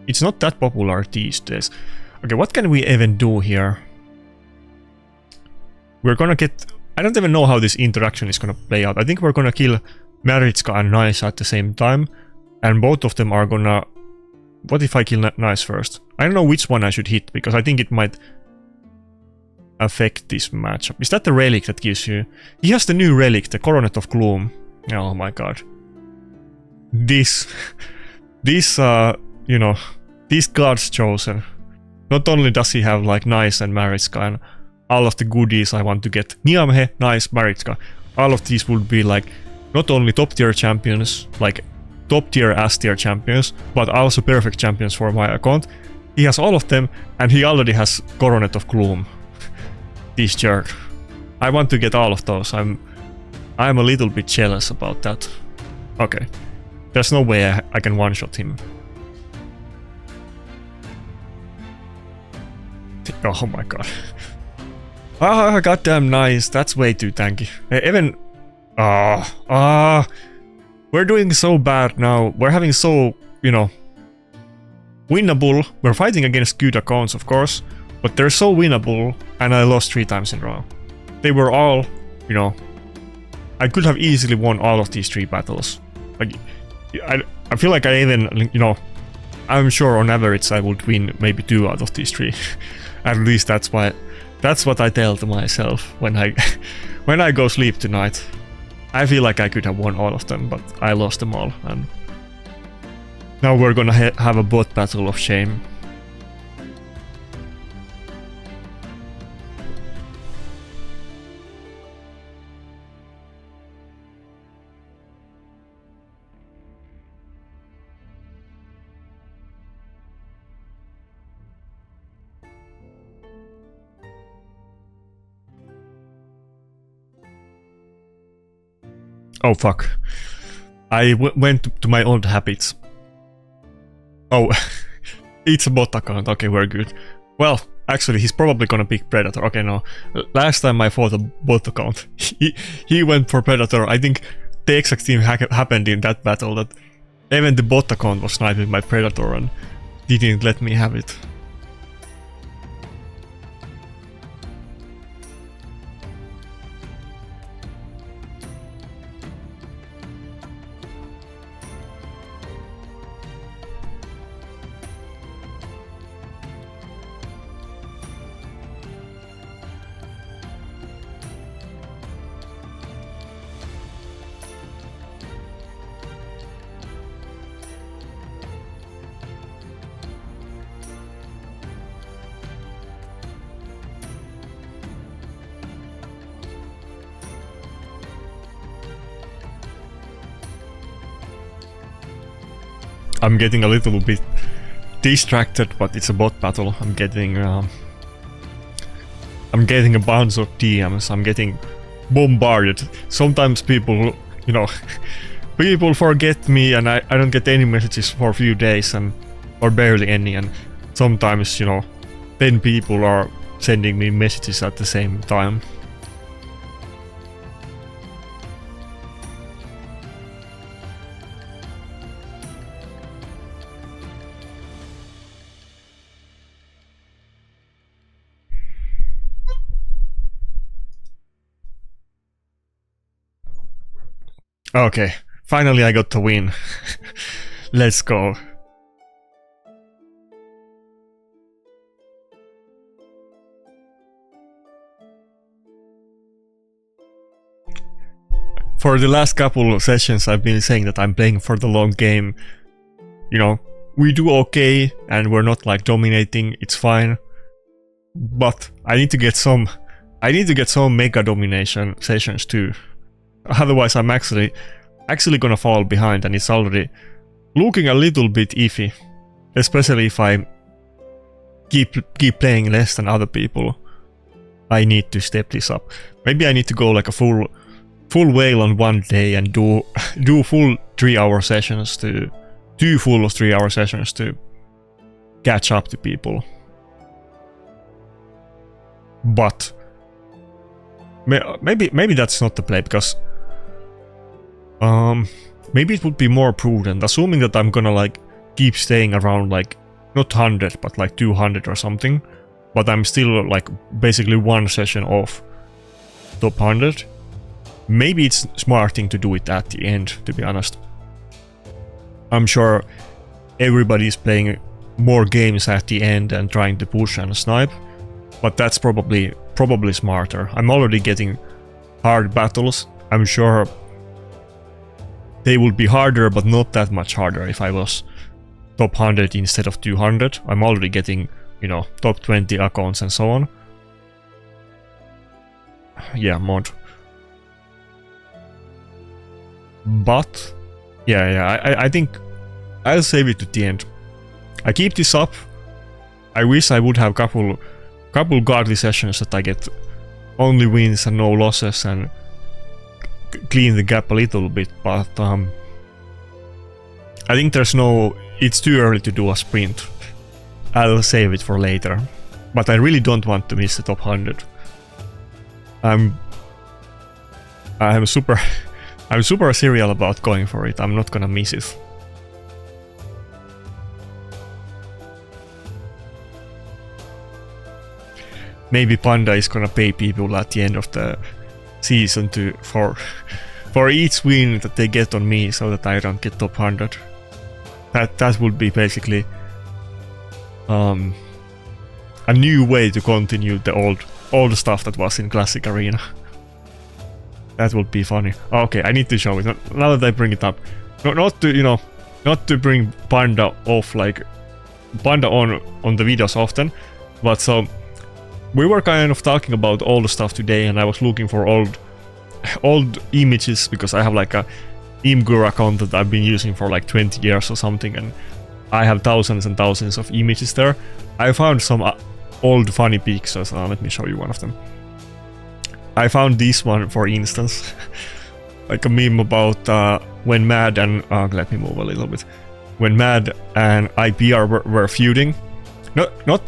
It's not that popular these days. Okay, what can we even do here? We're gonna get... I don't even know how this interaction is gonna play out. I think we're gonna kill Maritzka and Nice at the same time. And both of them are gonna... What if I kill Nice first? I don't know which one I should hit, because I think it might affect this matchup. Is that the Relic that gives you... He has the new Relic, the Coronet of Gloom. Oh my god. This, you know, these God's chosen. Not only does he have like Nice and Maritzka and all of the goodies I want to get. Niamhe, Nice, Maritzka. All of these would be like not only top tier champions, like top tier S tier champions, but also perfect champions for my account. He has all of them, and he already has Coronet of Gloom. This jerk. I want to get all of those. I'm a little bit jealous about that. Okay. There's no way I can one-shot him. Oh my god. Ah, goddamn Nice. That's way too tanky. Even... We're doing so bad now. We're having so, you know... winnable. We're fighting against good accounts, of course. But they're so winnable, and I lost 3 times in a row. They were all, you know... I could have easily won all of these 3 battles. Like... I feel like I even, you know, I'm sure on average I would win maybe 2 out of these 3. At least that's what I tell to myself when I go sleep tonight. I feel like I could have won all of them, but I lost them all, and now we're gonna have a bot battle of shame. Oh fuck. I went to my old habits. Oh, it's a bot account. Okay, very good. Well, actually, he's probably gonna pick Predator. Okay, no. Last time I fought a bot account, he went for Predator. I think the exact thing happened in that battle, that even the bot account was sniping my Predator and didn't let me have it. I'm getting a little bit distracted, but it's a bot battle. I'm getting a bunch of DMs. I'm getting bombarded. Sometimes people, you know, people forget me, and I don't get any messages for a few days, or barely any. And sometimes, you know, 10 people are sending me messages at the same time. Okay, finally I got the win. Let's go. For the last couple of sessions I've been saying that I'm playing for the long game. You know, we do okay and we're not like dominating, it's fine. But I need to get some mega domination sessions too. Otherwise I'm actually gonna fall behind, and it's already looking a little bit iffy. Especially if I keep playing less than other people. I need to step this up. Maybe I need to go like a full whale on one day and do full 3-hour sessions to catch up to people. But maybe that's not the play, because maybe it would be more prudent, assuming that I'm gonna like keep staying around like not 100 but like 200 or something, but I'm still like basically one session off top 100. Maybe it's smart thing to do it at the end, to be honest. I'm sure everybody's playing more games at the end and trying to push and snipe, but that's probably smarter. I'm already getting hard battles. I'm sure they would be harder, but not that much harder if I was top 100 instead of 200. I'm already getting, you know, top 20 accounts and so on. Yeah, mod. But yeah, I think I'll save it to the end. I keep this up. I wish I would have couple godly sessions that I get only wins and no losses and clean the gap a little bit, but I think it's too early to do a sprint. I'll save it for later, but I really don't want to miss the top 100. I'm super serial about going for it. I'm not gonna miss it. Maybe Panda is gonna pay people at the end of the season for each win that they get on me, so that I don't get top 100. That would be basically a new way to continue the old stuff that was in Classic Arena. That would be funny. Okay, I need to show it now that I bring it up. Not to bring Panda off, like Panda on the videos often, but so we were kind of talking about all the stuff today, and I was looking for old images, because I have like a Imgur account that I've been using for like 20 years or something, and I have thousands and thousands of images there. I found some old funny pictures. Let me show you one of them. I found this one, for instance. like a meme about when Mad and let me move a little bit. When Mad and IPR were feuding. Not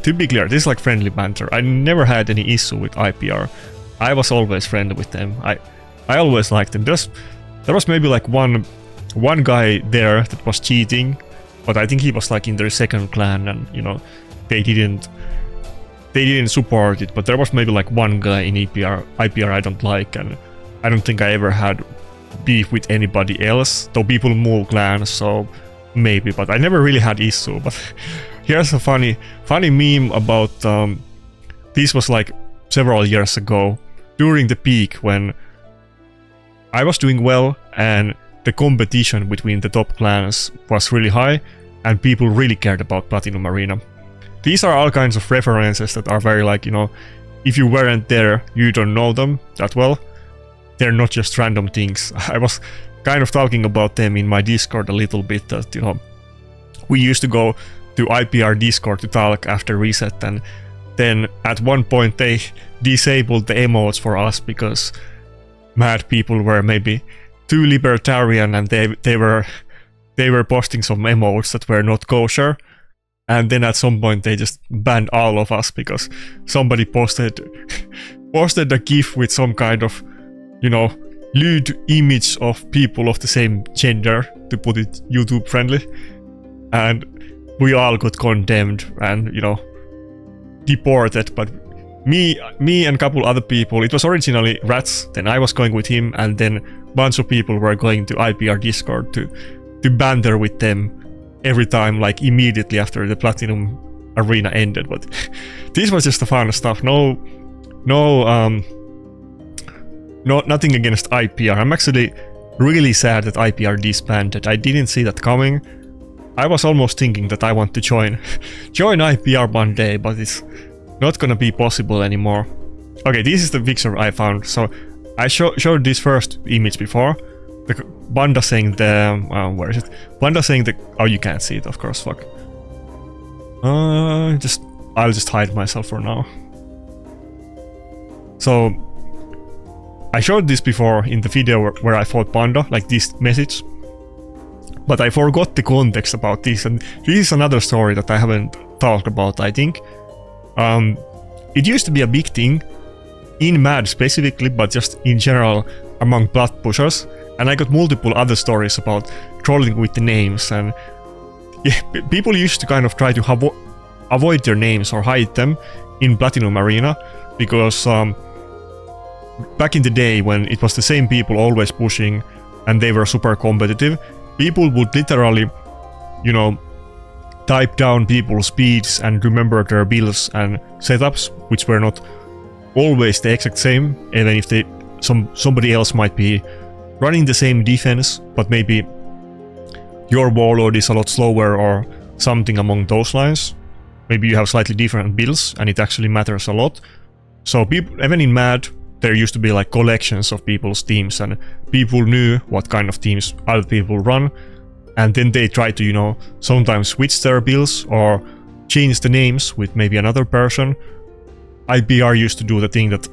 to be clear, this is like friendly banter. I never had any issue with IPR. I was always friendly with them. I always liked them. There was maybe like one guy there that was cheating, but I think he was like in their second clan, and you know, they didn't support it. But there was maybe like one guy in IPR I don't like, and I don't think I ever had beef with anybody else. Though people move clans, so maybe, but I never really had issue. But here's a funny meme about this was like several years ago during the peak when I was doing well and the competition between the top clans was really high and people really cared about Platinum Arena. These are all kinds of references that are very like, you know, if you weren't there, you don't know them that well. They're not just random things. I was kind of talking about them in my Discord a little bit, that, you know, we used to go to IPR Discord to talk after reset, and then at one point they disabled the emotes for us because mad people were maybe too libertarian, and they were posting some emotes that were not kosher, and then at some point they just banned all of us because somebody posted a GIF with some kind of, you know, lewd image of people of the same gender, to put it YouTube friendly, and we all got condemned and, you know, deported. But me and a couple other people, it was originally Rats, then I was going with him, and then a bunch of people were going to IPR Discord to banter with them every time, like immediately after the Platinum Arena ended. But this was just the fun stuff. Nothing against IPR. I'm actually really sad that IPR disbanded. I didn't see that coming. I was almost thinking that I want to join IPR one day, but it's not gonna be possible anymore. Okay, this is the picture I found. So I showed this first image before. The Banda saying the where is it? Banda saying the, oh, you can't see it, of course. Fuck. I'll just hide myself for now. So I showed this before in the video where I fought Panda, like this message. But I forgot the context about this, and this is another story that I haven't talked about, I think. It used to be a big thing, in MAD specifically, but just in general among plat pushers. And I got multiple other stories about trolling with the names, and yeah, people used to kind of try to avoid their names or hide them in Platinum Arena, because back in the day when it was the same people always pushing and they were super competitive, people would literally, you know, type down people's speeds and remember their builds and setups, which were not always the exact same, even if somebody else might be running the same defense, but maybe your warlord is a lot slower or something along those lines. Maybe you have slightly different builds and it actually matters a lot. So people, even in MAD, there used to be like collections of people's teams, and people knew what kind of teams other people run, and then they try to, you know, sometimes switch their builds or change the names with maybe another person. IPR used to do the thing that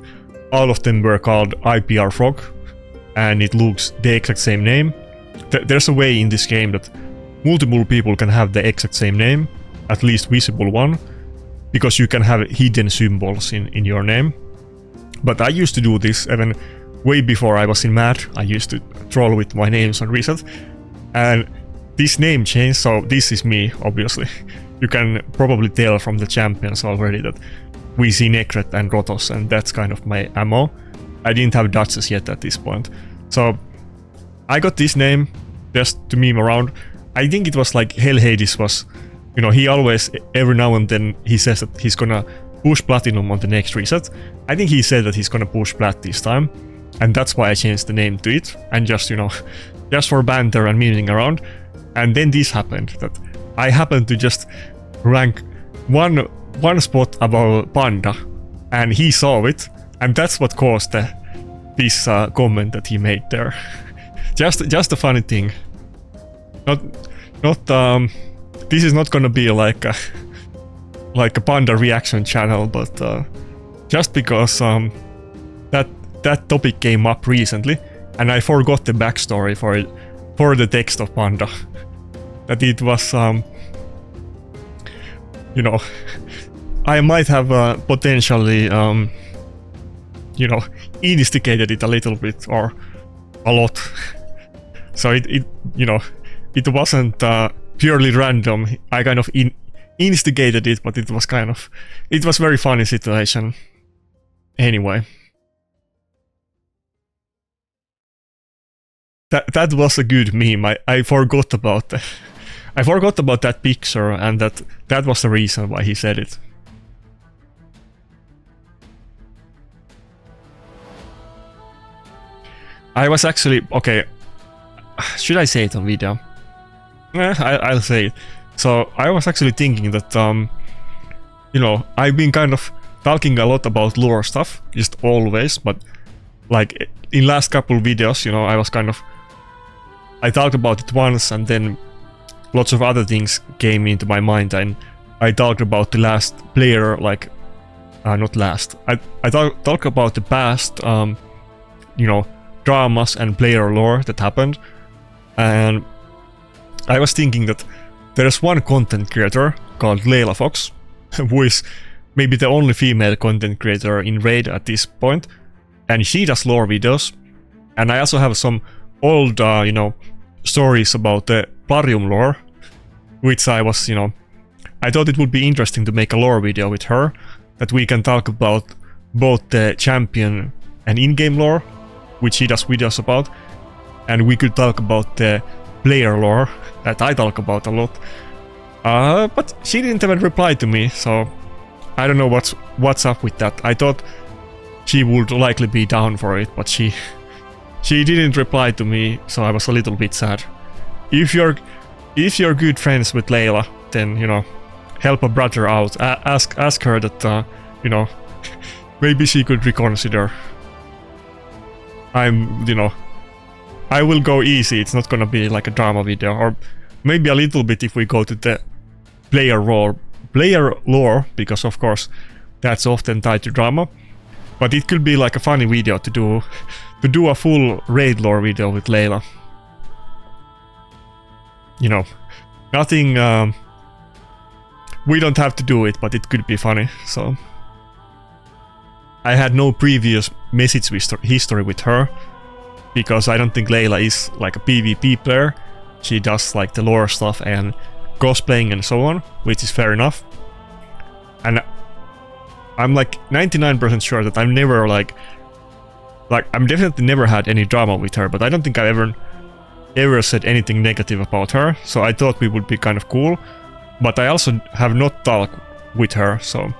all of them were called IPR Frog, and it looks the exact same name. There's a way in this game that multiple people can have the exact same name, at least visible one, because you can have hidden symbols in your name. But I used to do this even way before I was in MAD. I used to troll with my names on reset, and this name changed, so this is me, obviously. You can probably tell from the champions already that we see Nekret and Rotos, and that's kind of my ammo. I didn't have Duchess yet at this point. So I got this name just to meme around. I think it was like Hell Hades was, you know, he always, every now and then, he says that he's gonna push Platinum on the next reset. I think he said that he's gonna push Plat this time, and that's why I changed the name to it, and just, you know, just for banter and memeing around. And then this happened, that I happened to just rank one spot above Panda, and he saw it, and that's what caused this comment that he made there. just a funny thing. This is not gonna be like a Panda reaction channel, but just because that topic came up recently, and I forgot the backstory for the text of Panda. That it was, you know, I might have potentially, you know, instigated it a little bit or a lot. So it you know, it wasn't purely random. I kind of instigated it, but it was very funny situation. Anyway. That was a good meme. I forgot about that. I forgot about that picture, and that was the reason why he said it. I was actually... Okay. Should I say it on video? I'll say it. So, I was actually thinking that, you know, I've been kind of talking a lot about lore stuff, just always, but like in last couple videos, you know, I talked about it once, and then lots of other things came into my mind, and I talked about the last player, like, not last. I talk about the past, you know, dramas and player lore that happened, and I was thinking that there's one content creator called Layla Fox, who is maybe the only female content creator in Raid at this point, and she does lore videos, and I also have some old, you know, stories about the Plarium lore, which I was, you know, I thought it would be interesting to make a lore video with her, that we can talk about both the champion and in-game lore, which she does videos about, and we could talk about the player lore, that I talk about a lot. But she didn't even reply to me, so I don't know what's up with that. I thought she would likely be down for it, but she didn't reply to me, so I was a little bit sad. If you're good friends with Layla, then, you know, help a brother out. Ask her that, you know, maybe she could reconsider. You know, I will go easy. It's not gonna be like a drama video, or maybe a little bit if we go to the player lore, because of course that's often tied to drama. But it could be like a funny video to do a full raid lore video with Layla. You know, nothing, we don't have to do it, but it could be funny, so. I had no previous message history with her, because I don't think Layla is like a PvP player. She does like the lore stuff and cosplaying and so on, which is fair enough. And I'm like 99% sure that I've never like I'm definitely never had any drama with her, but I don't think I ever said anything negative about her, so I thought we would be kind of cool. But I also have not talked with her, so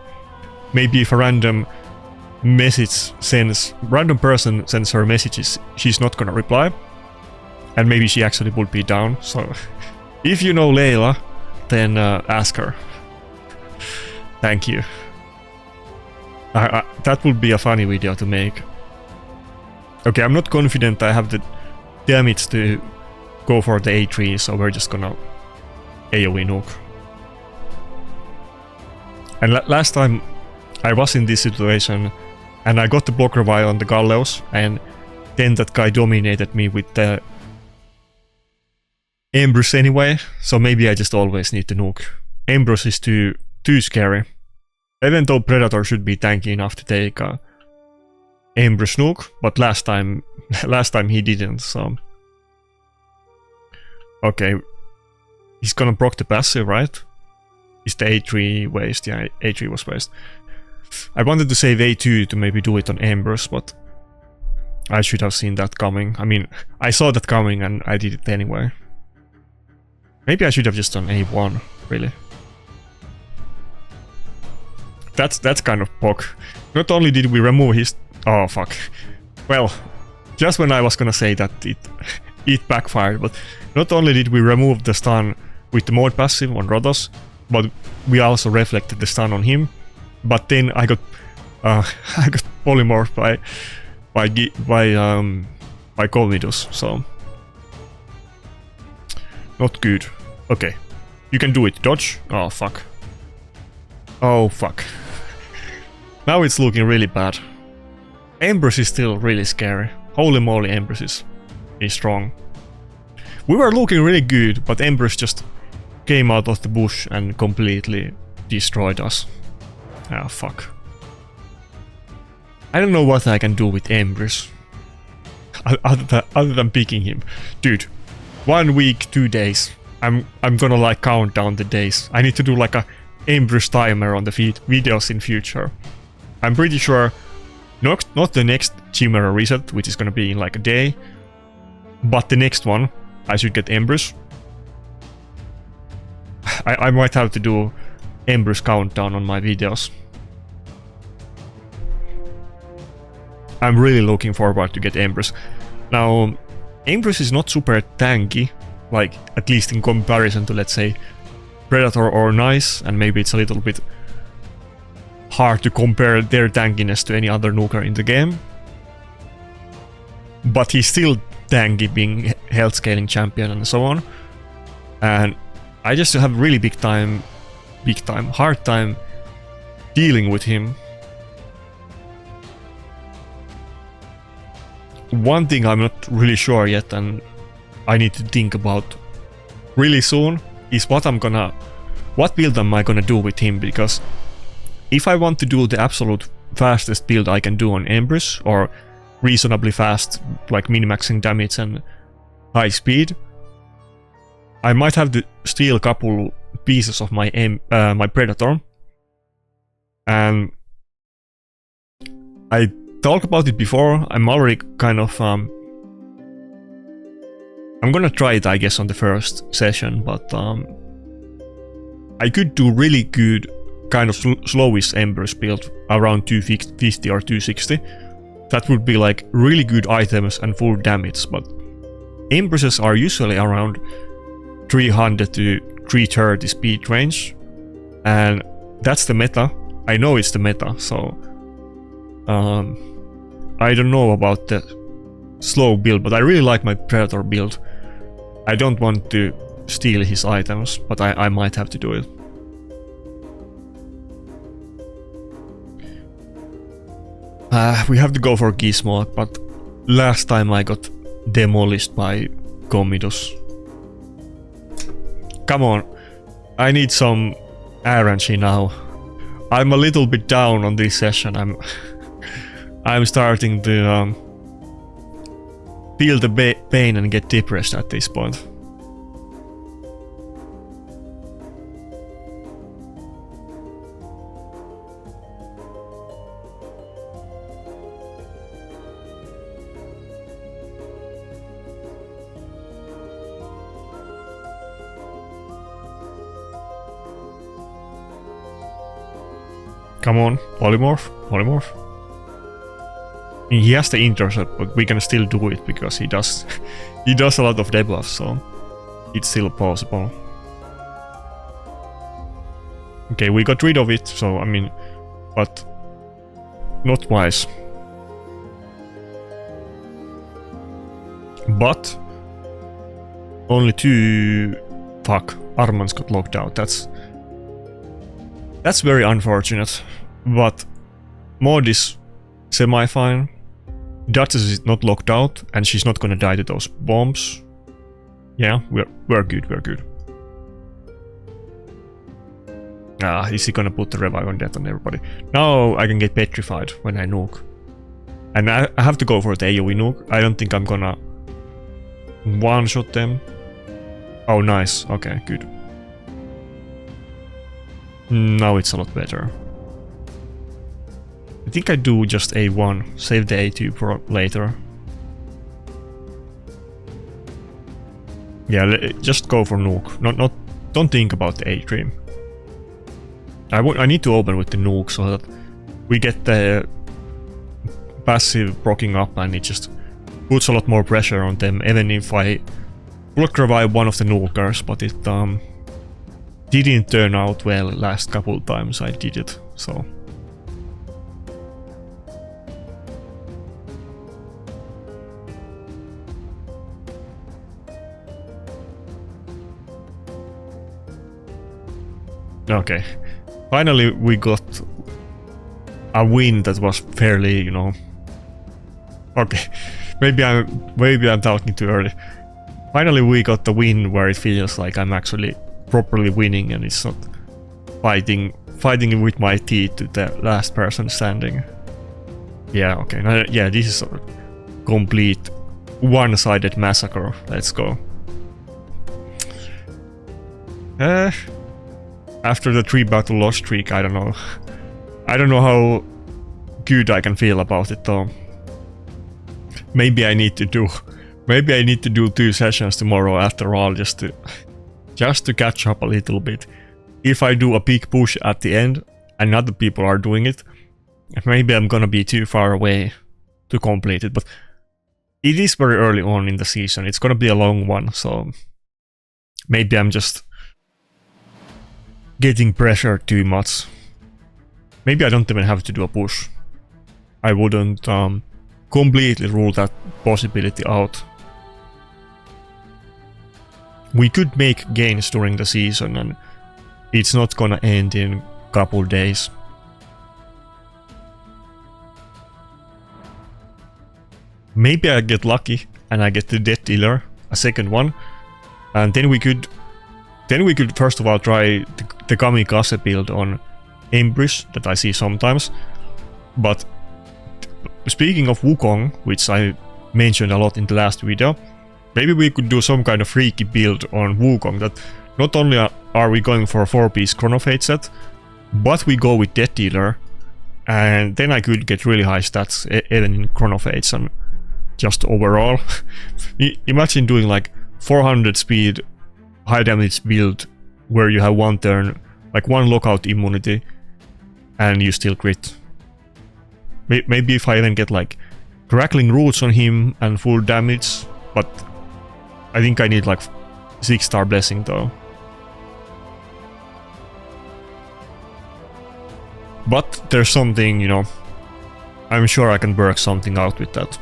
maybe if a random person sends her messages, she's not gonna reply, and maybe she actually would be down. So if you know Layla, then ask her. Thank you. That would be a funny video to make. Okay, I'm not confident I have the damage to go for the A3, so we're just gonna AoE nuke. And last time I was in this situation, and I got the blocker while on the Gallows, and then that guy dominated me with the Embrus anyway, so maybe I just always need to nuke. Embrus is too scary. Even though Predator should be tanky enough to take a Embrus nuke, but last time he didn't, so. Okay, he's gonna proc the passive, right? Is the A3 waste? Yeah, A3 was waste. I wanted to save A2 to maybe do it on Embrus, but I should have seen that coming. I mean, I saw that coming and I did it anyway. Maybe I should have just done A1, really. That's kind of POC. Not only did we remove his... Oh, fuck. Well, just when I was gonna say that it backfired, but not only did we remove the stun with the mode passive on Rodos, but we also reflected the stun on him. But then I got polymorphed by Colvidus, so not good. Okay, you can do it. Dodge. Oh fuck. Oh fuck. Now it's looking really bad. Empress is still really scary. Holy moly, Empress is strong. We were looking really good, but Empress just came out of the bush and completely destroyed us. Ah, fuck. I don't know what I can do with Empress. Other than picking him. Dude, 1 week, 2 days. I'm gonna like count down the days. I need to do like a Empress timer on the videos in future. I'm pretty sure not the next Chimera reset, which is gonna be in like a day, but the next one I should get Empress. I might have to do Empress countdown on my videos. I'm really looking forward to get Empress. Now, Empress is not super tanky, like at least in comparison to, let's say, Predator or Nice, and maybe it's a little bit hard to compare their tankiness to any other nuker in the game. But he's still tanky, being health scaling champion and so on. And I just have really hard time dealing with him. One thing I'm not really sure yet, and I need to think about really soon, is what build am I gonna do with him, because if I want to do the absolute fastest build I can do on Empress, or reasonably fast, like min-maxing damage and high speed, I might have to steal a couple pieces of my my Predator. And I talked about it before. I'm already kind of I'm gonna try it, I guess, on the first session, but I could do really good kind of slowish Empress build around 250 or 260. That would be like really good items and full damage, but Empresses are usually around 300 to 330 speed range, and that's the meta. I know it's the meta, so I don't know about the slow build, but I really like my Predator build. I don't want to steal his items, but I might have to do it. We have to go for Gizmo, but last time I got demolished by Commodus. Come on, I need some RNG now. I'm a little bit down on this session. I'm starting to feel the pain and get depressed at this point. Come on, polymorph, polymorph. He has the intercept, but we can still do it because he does a lot of debuffs, so it's still possible. Okay, we got rid of it, so I mean, but not wise. But only 2. Fuck, Armans got locked out. That's very unfortunate, but Maud is semi-fine. Duchess is not locked out, and she's not gonna die to those bombs. Yeah, we're good, we're good. Ah, is he gonna put the revive on death on everybody? Now I can get petrified when I nuke. And I have to go for the AoE nuke. I don't think I'm gonna one-shot them. Oh, nice. Okay, good. Now it's a lot better. I think I do just A1, save the A2 for later. Yeah, just go for nuke. Don't think about the A3. I need to open with the nuke so that we get the passive proccing up, and it just puts a lot more pressure on them, even if I block revive one of the nukers, but it didn't turn out well last couple times I did it, so. Okay, finally we got a win that was fairly, you know, Okay, maybe I'm talking too early. Finally we got the win where it feels like I'm actually properly winning and it's not fighting with my teeth to the last person standing. Yeah, okay. Now, yeah, this is a complete one-sided massacre. Let's go. After the 3 battle loss streak, I don't know. I don't know how good I can feel about it though. Maybe I need to do 2 sessions tomorrow after all, just to catch up a little bit. If I do a big push at the end and other people are doing it, maybe I'm gonna be too far away to complete it, but it is very early on in the season. It's gonna be a long one, so maybe I'm just getting pressured too much. Maybe I don't even have to do a push. I wouldn't completely rule that possibility out. We could make gains during the season and it's not gonna end in a couple days. Maybe I get lucky and I get the Death Dealer, a second one, and then we could first of all try the Kamikaze build on Empress that I see sometimes. But speaking of Wukong, which I mentioned a lot in the last video, maybe we could do some kind of freaky build on Wukong that not only are we going for a 4-piece Chronofate set, but we go with Death Dealer, and then I could get really high stats even in Chronofates and just overall. Imagine doing like 400 speed high damage build where you have 1 turn, like 1 lockout immunity, and you still crit. Maybe if I even get like crackling roots on him and full damage, but I think I need like 6-star blessing though. But there's something, you know, I'm sure I can work something out with that.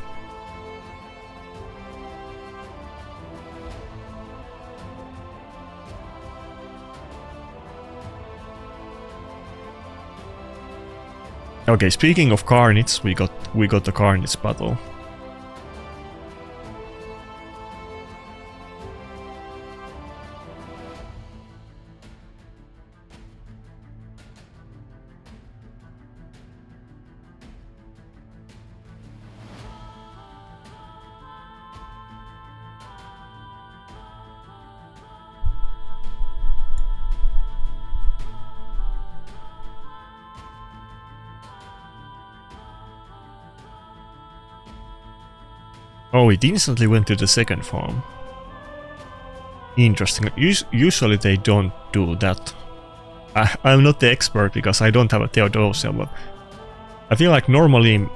Okay, speaking of Carnage, we got the Carnage battle. Oh, it instantly went to the second form. Interesting. Usually they don't do that. I'm not the expert because I don't have a Theodosia, but I feel like normally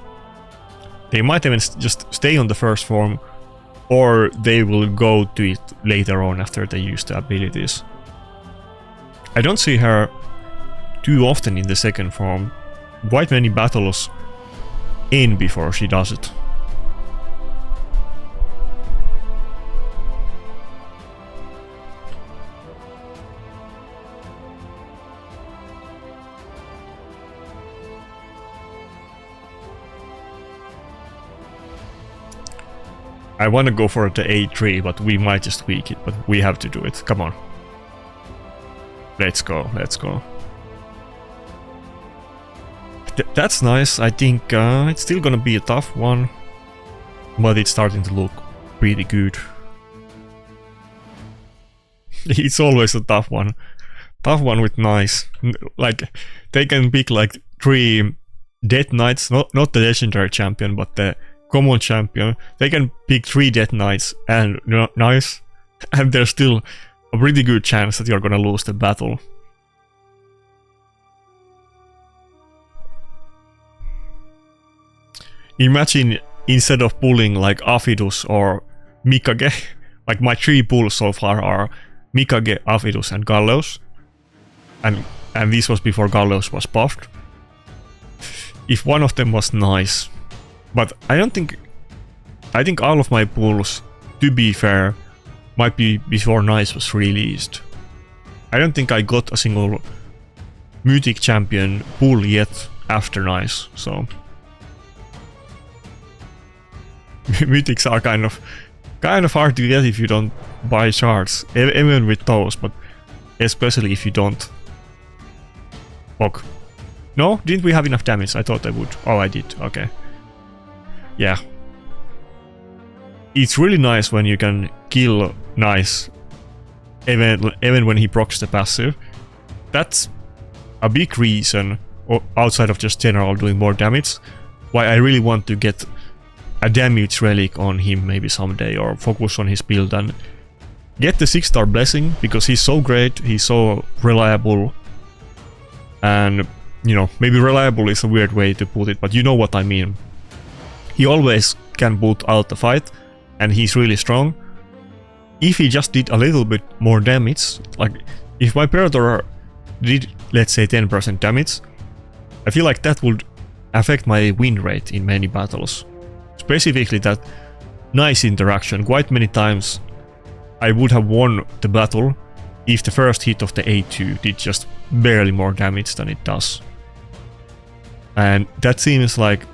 they might even just stay on the first form, or they will go to it later on after they use the abilities. I don't see her too often in the second form. Quite many battles in before she does it. I want to go for the A3, but we might just tweak it, but we have to do it. Come on. Let's go, let's go. That's nice. I think it's still gonna be a tough one, but it's starting to look pretty good. It's always a tough one. Tough one with nice. Like, they can pick like 3 Death Knights, not the legendary champion, but the common champion. They can pick 3 Death Knights and, you know, nice, and there's still a pretty good chance that you're gonna lose the battle. Imagine instead of pulling like Aphidus or Mikage, like my 3 pulls so far are Mikage, Aphidus and Gallows, and this was before Gallows was buffed. If one of them was nice, but I think all of my pulls, to be fair, might be before Nice was released. I don't think I got a single Mythic Champion pull yet after Nice, so... mythics are kind of hard to get if you don't buy shards, even with those, but especially if you don't. Fuck. No? Didn't we have enough damage? I thought I would. Oh, I did. Okay. Yeah. It's really nice when you can kill nice even when he procs the passive. That's a big reason, outside of just general doing more damage, why I really want to get a damage relic on him maybe someday, or focus on his build and get the 6-star blessing, because he's so great, he's so reliable, and you know, maybe reliable is a weird way to put it, but you know what I mean. He always can put out the fight, and he's really strong. If he just did a little bit more damage, like if my Predator did, let's say, 10% damage, I feel like that would affect my win rate in many battles. Specifically that nice interaction. Quite many times I would have won the battle if the first hit of the A2 did just barely more damage than it does. And that seems like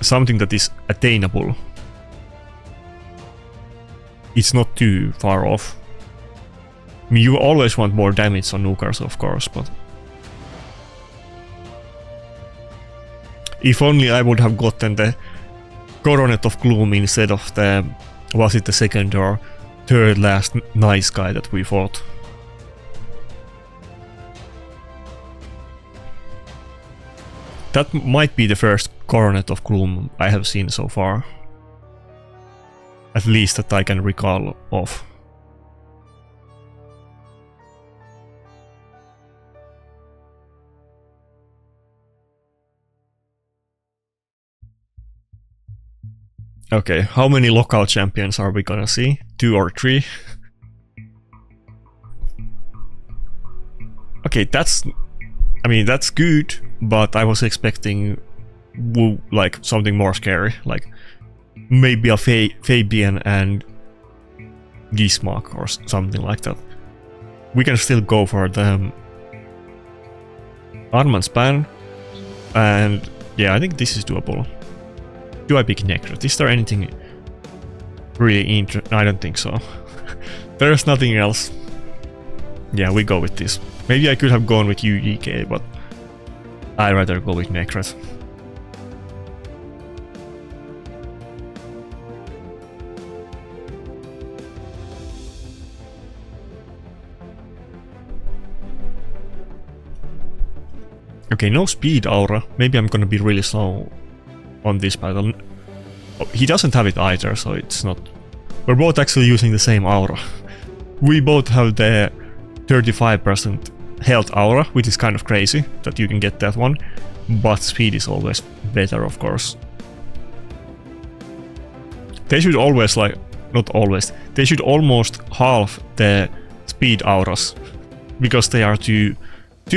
something that is attainable. It's not too far off. I mean, you always want more damage on nukers, of course, but if only I would have gotten the Coronet of Gloom instead of the, was it the second or third last nice guy that we fought. That might be the first Coronet of Gloom I have seen so far. At least that I can recall of. Okay, how many local champions are we gonna see? 2 or 3? Okay, that's... I mean, that's good, but I was expecting like something more scary, like maybe a Fabian and Gizmak or something like that. We can still go for the Armand Span, and yeah, I think this is doable. Do I pick Necrot? Is there anything really interesting? I don't think so. There's nothing else. Yeah, we go with this. Maybe I could have gone with UGK, but I'd rather go with Necrot. Okay, no speed aura. Maybe I'm gonna be really slow on this battle. Oh, he doesn't have it either, so it's not... We're both actually using the same aura. We both have the 35% health aura, which is kind of crazy that you can get that one, but speed is always better, of course. They should always, like, not always, they should almost halve the speed auras, because they are too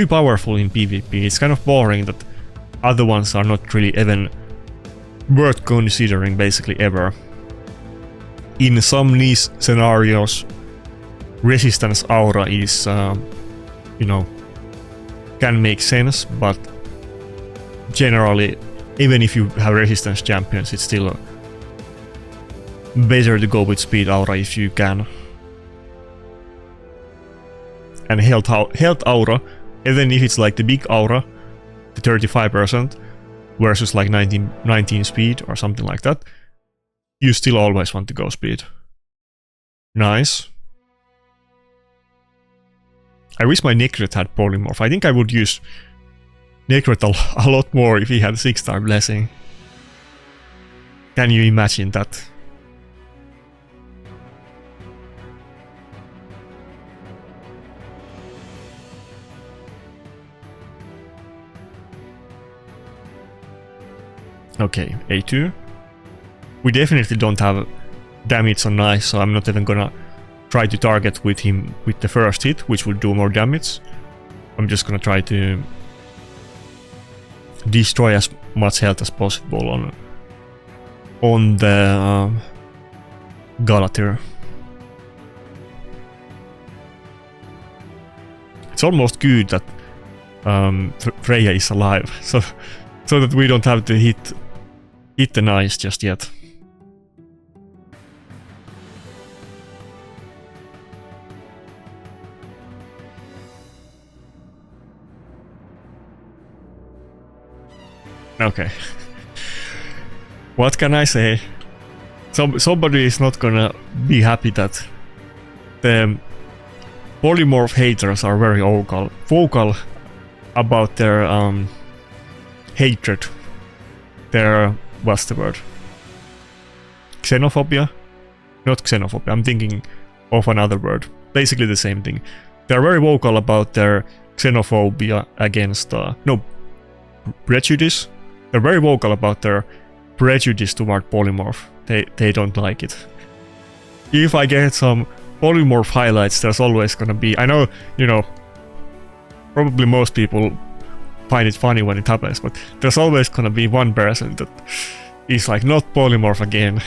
powerful in PvP. It's kind of boring that other ones are not really even worth considering basically ever. In some niche scenarios, resistance aura is, you know, can make sense, but generally, even if you have resistance champions, it's still better to go with speed aura if you can. And health aura, even if it's like the big aura, the 35% versus like 19 speed or something like that, you still always want to go speed. Nice. I wish my Necrot had polymorph. I think I would use Necrot a lot more if he had 6-star blessing. Can you imagine that? Okay, A2. We definitely don't have damage on Nice, so I'm not even gonna try to target with him with the first hit, which would do more damage. I'm just gonna try to destroy as much health as possible on the Galatir. It's almost good that Freya is alive, so that we don't have to hit the Nice just yet. Okay. What can I say? Somebody is not gonna be happy that the polymorph haters are very vocal about their hatred. Their, what's the word? Xenophobia? Not xenophobia, I'm thinking of another word. Basically the same thing. They're very vocal about their xenophobia against, no, prejudice. They're very vocal about their prejudice toward polymorph. They don't like it. If I get some polymorph highlights, there's always gonna be, I know, you know, probably most people find it funny when it happens, but there's always gonna be one person that is like, not polymorph again.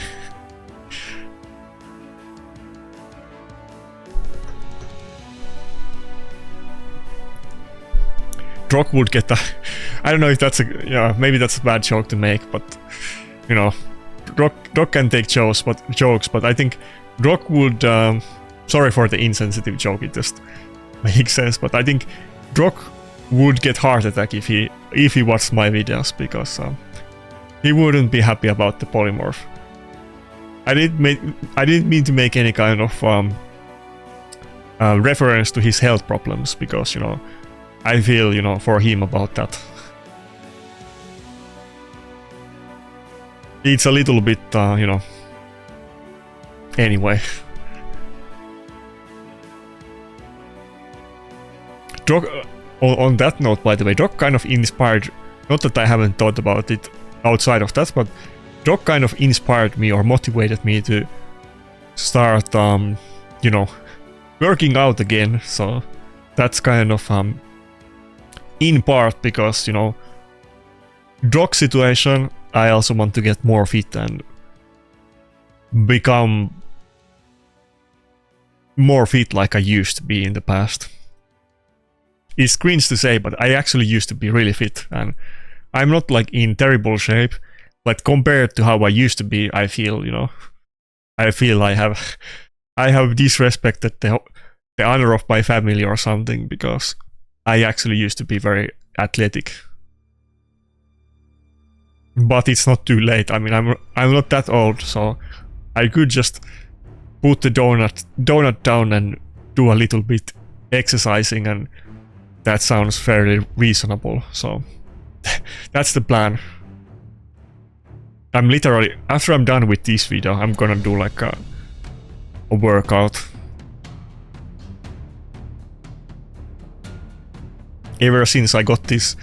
Drock would get a, I don't know if that's a, yeah, maybe that's a bad joke to make, but you know, Drock can take jokes, but I think Drock would, sorry for the insensitive joke, it just makes sense, but I think Drock would get heart attack if he watched my videos, because he wouldn't be happy about the polymorph. I didn't mean to make any kind of reference to his health problems, because, you know, I feel, you know, for him about that. It's a little bit, you know. Anyway. Drock, on that note, by the way, Drock kind of inspired, not that I haven't thought about it outside of that, but Drock kind of inspired me or motivated me to start, you know, working out again. So that's kind of, in part because, you know, Drock situation, I also want to get more fit and become more fit like I used to be in the past. It's cringe to say, but I actually used to be really fit, and I'm not like in terrible shape, but compared to how I used to be, I feel, you know, I feel I have disrespected the honor of my family or something, because I actually used to be very athletic. But it's not too late. I mean, I'm not that old, so I could just put the donut down and do a little bit exercising, and that sounds fairly reasonable. So that's the plan. I'm literally, after I'm done with this video, I'm gonna do like a workout. Ever since I got this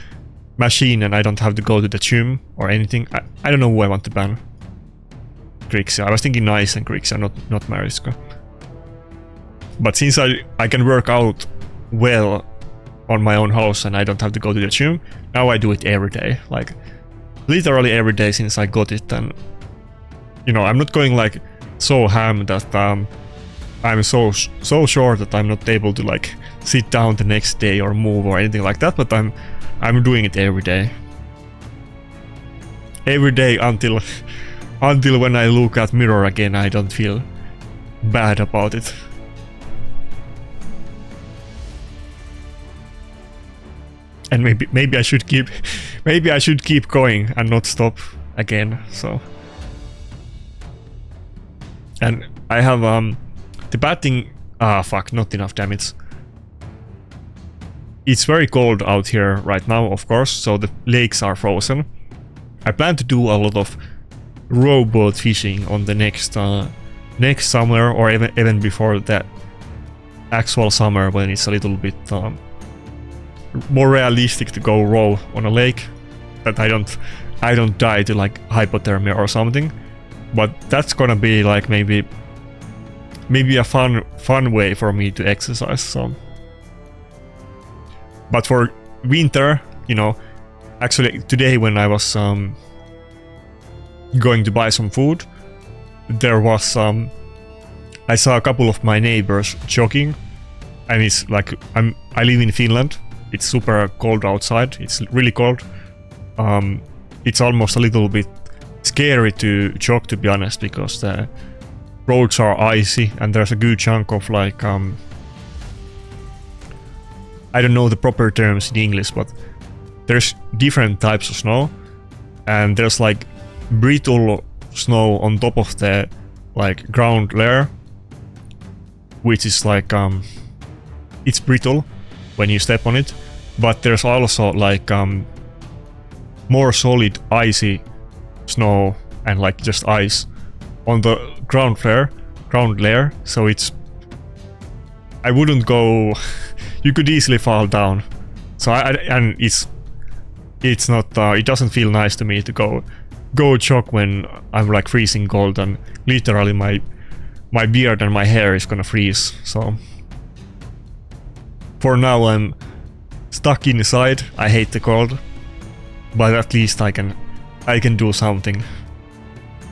machine and I don't have to go to the gym or anything, I don't know who I want to ban. Grixia. I was thinking Nice and Grixia, not Mariska. But since I can work out well on my own house and I don't have to go to the gym, now I do it every day. Like, literally every day since I got it, and you know, I'm not going like so ham that I'm so sure that I'm not able to like sit down the next day or move or anything like that, but I'm doing it every day. Every day until when I look at mirror again, I don't feel bad about it. And maybe I should keep going and not stop again. So, and I have the bad thing. Fuck, not enough damage. It's very cold out here right now, of course, so the lakes are frozen. I plan to do a lot of rowboat fishing on the next summer, or even before that actual summer, when it's a little bit more realistic to go row on a lake, that I don't die to like hypothermia or something. But that's gonna be like maybe a fun way for me to exercise. So. But for winter, you know, actually today when I was going to buy some food, there was I saw a couple of my neighbors jogging, and it's like I live in Finland. It's super cold outside. It's really cold. It's almost a little bit scary to jog, to be honest, because the roads are icy and there's a good chunk of like I don't know the proper terms in English, but there's different types of snow. and there's like brittle snow on top of the like ground layer, which is like it's brittle when you step on it, but there's also like more solid icy snow and like just ice on the ground layer, so it's, I wouldn't go you could easily fall down. So and it's not it doesn't feel nice to me to go jog when I'm like freezing cold, and literally my beard and my hair is gonna freeze. So for now I'm stuck inside. I hate the cold, but at least I can do something.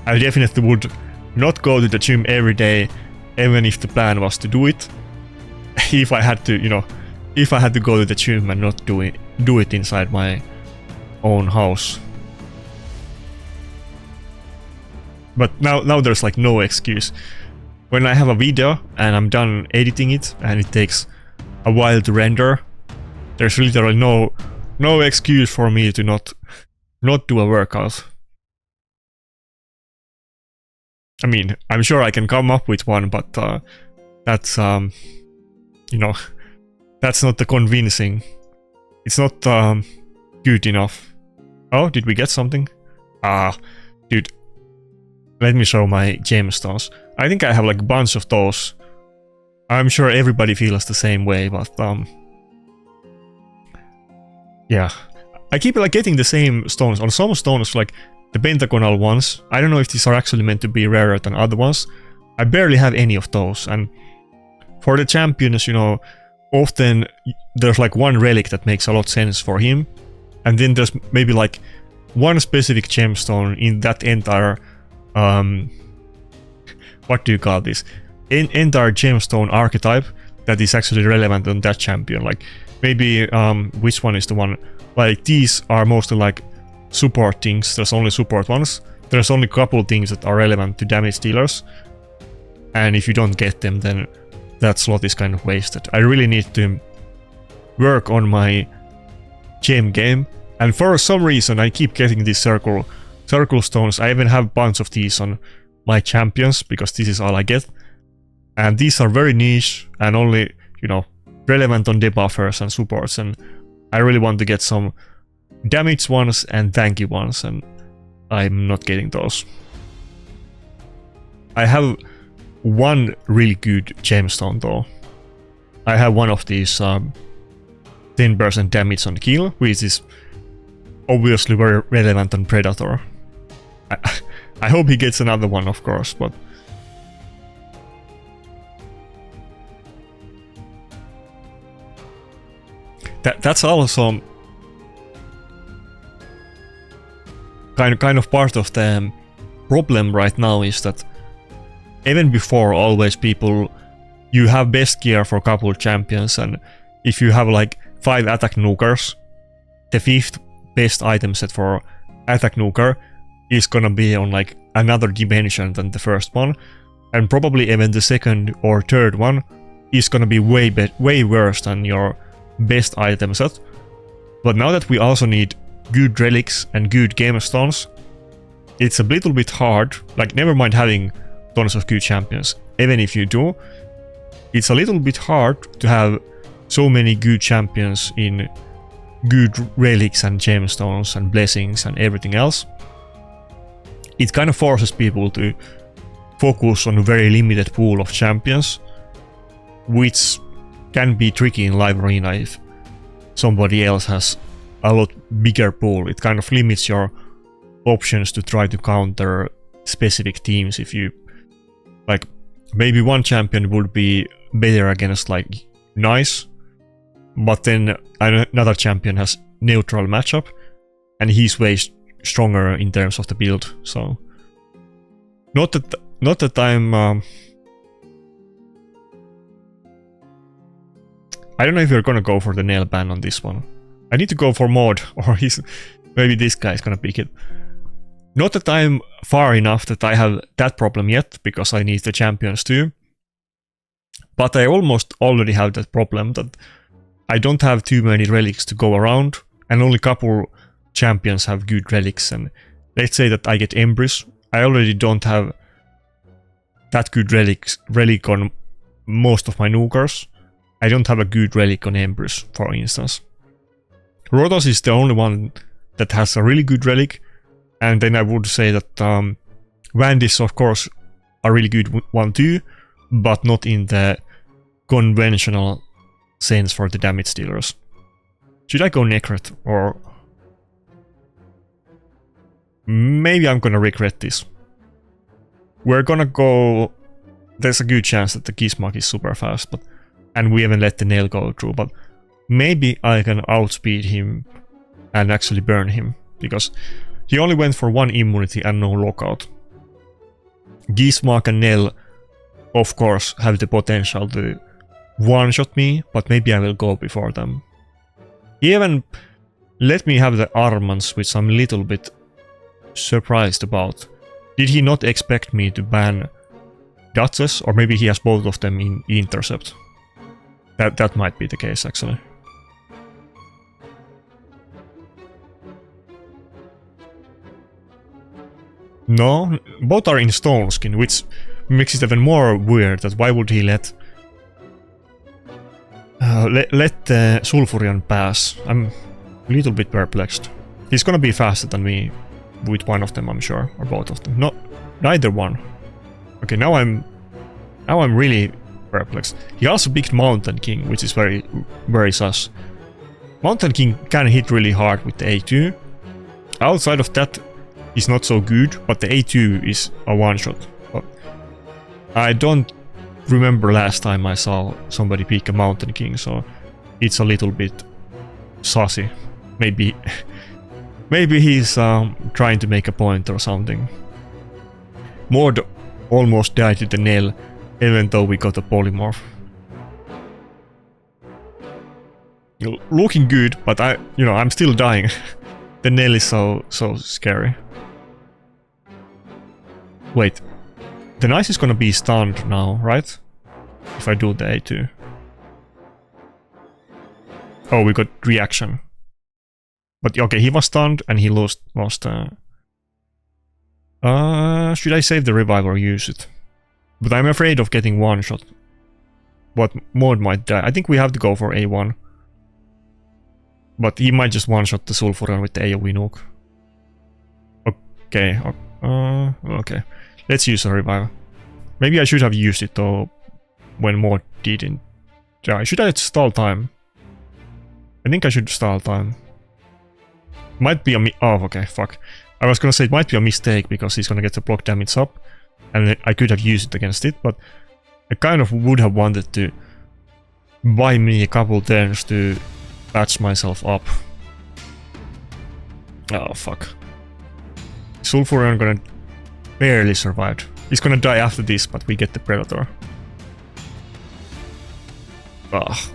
I definitely would not go to the gym every day, even if the plan was to do it. If I had to, you know, if I had to go to the gym and not do it inside my own house. But now there's like no excuse. When I have a video and I'm done editing it and it takes a while to render, there's literally no excuse for me to not do a workout. I mean, I'm sure I can come up with one, but that's you know, that's not the convincing. It's not good enough. Oh, did we get something? Dude, let me show my gemstones. I think I have like a bunch of those. I'm sure everybody feels the same way, but yeah, I keep like getting the same stones. On some stones, like the pentagonal ones, I don't know if these are actually meant to be rarer than other ones. I barely have any of those, and for the champions, you know, often there's like one relic that makes a lot of sense for him, and then there's maybe like one specific gemstone in that entire what do you call this? Entire gemstone archetype that is actually relevant on that champion. Like maybe which one is the one? Like these are mostly like support things. There's only support ones. There's only a couple things that are relevant to damage dealers, and if you don't get them, then that slot is kind of wasted. I really need to work on my gem game, and for some reason I keep getting these circle stones. I even have a bunch of these on my champions because this is all I get, and these are very niche and only, you know, relevant on debuffers and supports, and I really want to get some damage ones and tanky ones, and I'm not getting those. I have one really good gemstone though. I have one of these 10% damage on kill, which is obviously very relevant on Predator. I hope he gets another one, of course, but that's also kind of part of the problem right now, is that even before, always people, you have best gear for a couple of champions, and if you have like 5 attack nukers, the 5th best item set for attack nuker is gonna be on like another dimension than the first one, and probably even the 2nd or 3rd one is gonna be way worse than your best item set. But now that we also need good relics and good gemstones, it's a little bit hard. Like, never mind having tons of good champions, even if you do, it's a little bit hard to have so many good champions in good relics and gemstones and blessings and everything else. It kind of forces people to focus on a very limited pool of champions, which can be tricky in live arena if somebody else has a lot bigger pool. It kind of limits your options to try to counter specific teams. If you, like, maybe one champion would be better against like Nice, but then another champion has neutral matchup and he's way stronger in terms of the build. So not that I'm I don't know if we're gonna go for the nail ban on this one. I need to go for mod, or maybe this guy's gonna pick it. Not that I'm far enough that I have that problem yet, because I need the champions too. But I almost already have that problem, that I don't have too many relics to go around, and only couple champions have good relics, and let's say that I get Empress. I already don't have that good relic on most of my nukers. I don't have a good relic on Empress, for instance. Rotos is the only one that has a really good relic, and then I would say that Vand is of course a really good one too, but not in the conventional sense for the damage dealers. Should I go Necret, or maybe I'm gonna regret this. We're gonna go... There's a good chance that the Gizmok is super fast, and we haven't let the nail go through, but maybe I can outspeed him and actually burn him, because he only went for 1 immunity and no lockout. Gizmok and nail, of course, have the potential to one-shot me, but maybe I will go before them. He even let me have the Armans, which I'm a little bit surprised about. Did he not expect me to ban Duchess, or maybe he has both of them in intercept? That might be the case, actually. No, both are in Stone Skin, which makes it even more weird. That why would he let Sulfurion pass? I'm a little bit perplexed. He's gonna be faster than me with one of them, I'm sure, or both of them. No, neither one. Okay, now I'm really perplexed. He also picked Mountain King, which is very sus. Mountain King can hit really hard with the A2. Outside of that, he's not so good, but the A2 is a one-shot. I don't remember last time I saw somebody pick a Mountain King, so it's a little bit saucy. Maybe he's trying to make a point or something. Mord almost died to the nail, even though we got a polymorph. Looking good, but I'm still dying. The nail is so scary. Wait, the Nice is gonna be stunned now, right? If I do the A2. Oh, we got reaction. But okay, he was stunned and he lost. Should I save the revive or use it? But I'm afraid of getting one shot. What Mod might die. I think we have to go for A1. But he might just one shot the Sulfurion with the AoE nuke. Okay, okay. Let's use a revive. Maybe I should have used it though when Mod didn't die. Should I stall time? I think I should stall time. Might be a oh, okay, fuck. I was gonna say it might be a mistake because he's gonna get the block damage up, and I could have used it against it, but I kind of would have wanted to buy me a couple turns to patch myself up. Oh, fuck. Sulfurion gonna barely survive. He's gonna die after this, but we get the Predator.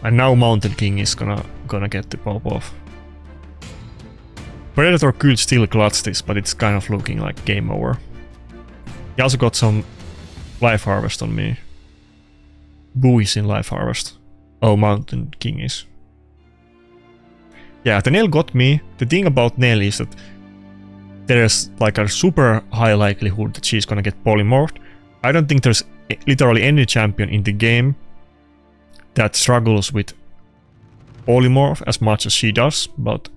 And now Mountain King is gonna get the pop off. Predator could still clutch this, but it's kind of looking like game over. He also got some Life Harvest on me. Boo is in Life Harvest. Oh, Mountain King is. Yeah, the nail got me. The thing about nail is that there's like a super high likelihood that she's gonna get polymorphed. I don't think there's literally any champion in the game that struggles with polymorph as much as she does, but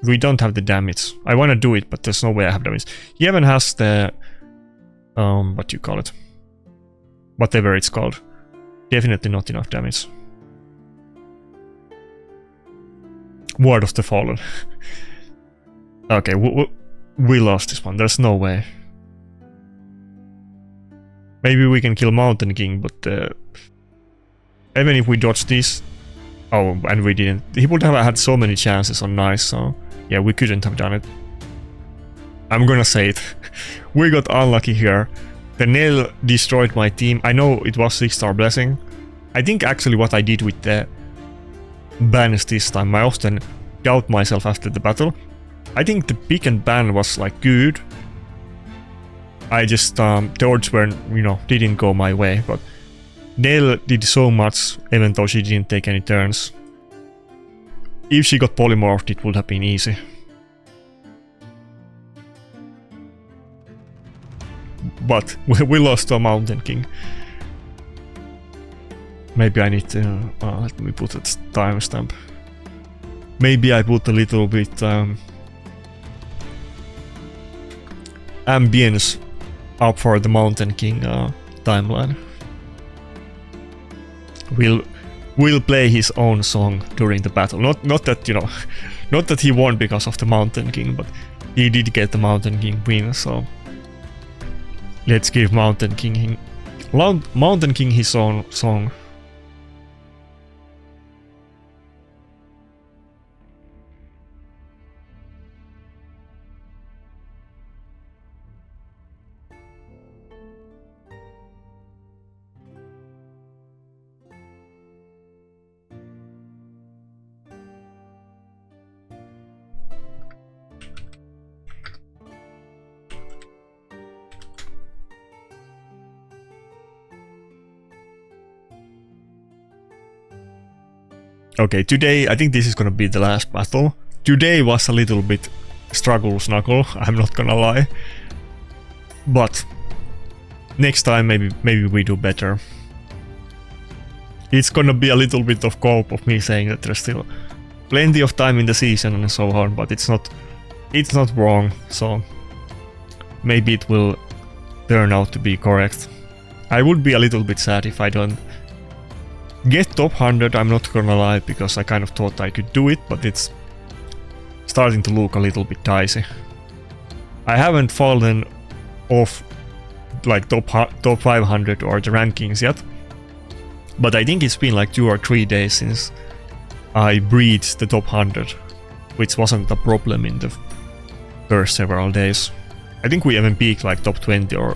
we don't have the damage. I wanna do it, but there's no way I have damage. He even has the what do you call it? Whatever it's called. Definitely not enough damage. Ward of the Fallen. Okay, we lost this one. There's no way. Maybe we can kill Mountain King, but even if we dodge this... Oh, and we didn't. He would have had so many chances on Nice, so... Yeah, we couldn't have done it. I'm gonna say it. We got unlucky here. The nail destroyed my team. I know it was 6-star blessing. I think actually what I did with the bans this time, I often doubt myself after the battle. I think the pick and ban was like good. I just, the odds were, didn't go my way, but Nail did so much even though she didn't take any turns. if she got polymorphed, it would have been easy. But we lost to a Mountain King. Maybe I need to... let me put a timestamp. Maybe I put a little bit ambience up for the Mountain King timeline. We'll play his own song during the battle. Not that, you know, not that he won because of the Mountain King, but he did get the Mountain King win, so let's give Mountain King his own song. Okay, today, I think this is gonna be the last battle. Today was a little bit struggle, I'm not gonna lie. But next time maybe we do better. It's gonna be a little bit of cope of me saying that there's still plenty of time in the season and so on, but it's not wrong, so maybe it will turn out to be correct. I would be a little bit sad if I don't get top 100, I'm not gonna lie, because I kind of thought I could do it, but it's starting to look a little bit dicey. I haven't fallen off like top 500 or the rankings yet, but I think it's been like 2 or 3 days since I breached the top 100, which wasn't a problem in the first several days. I think we even peaked like top 20 or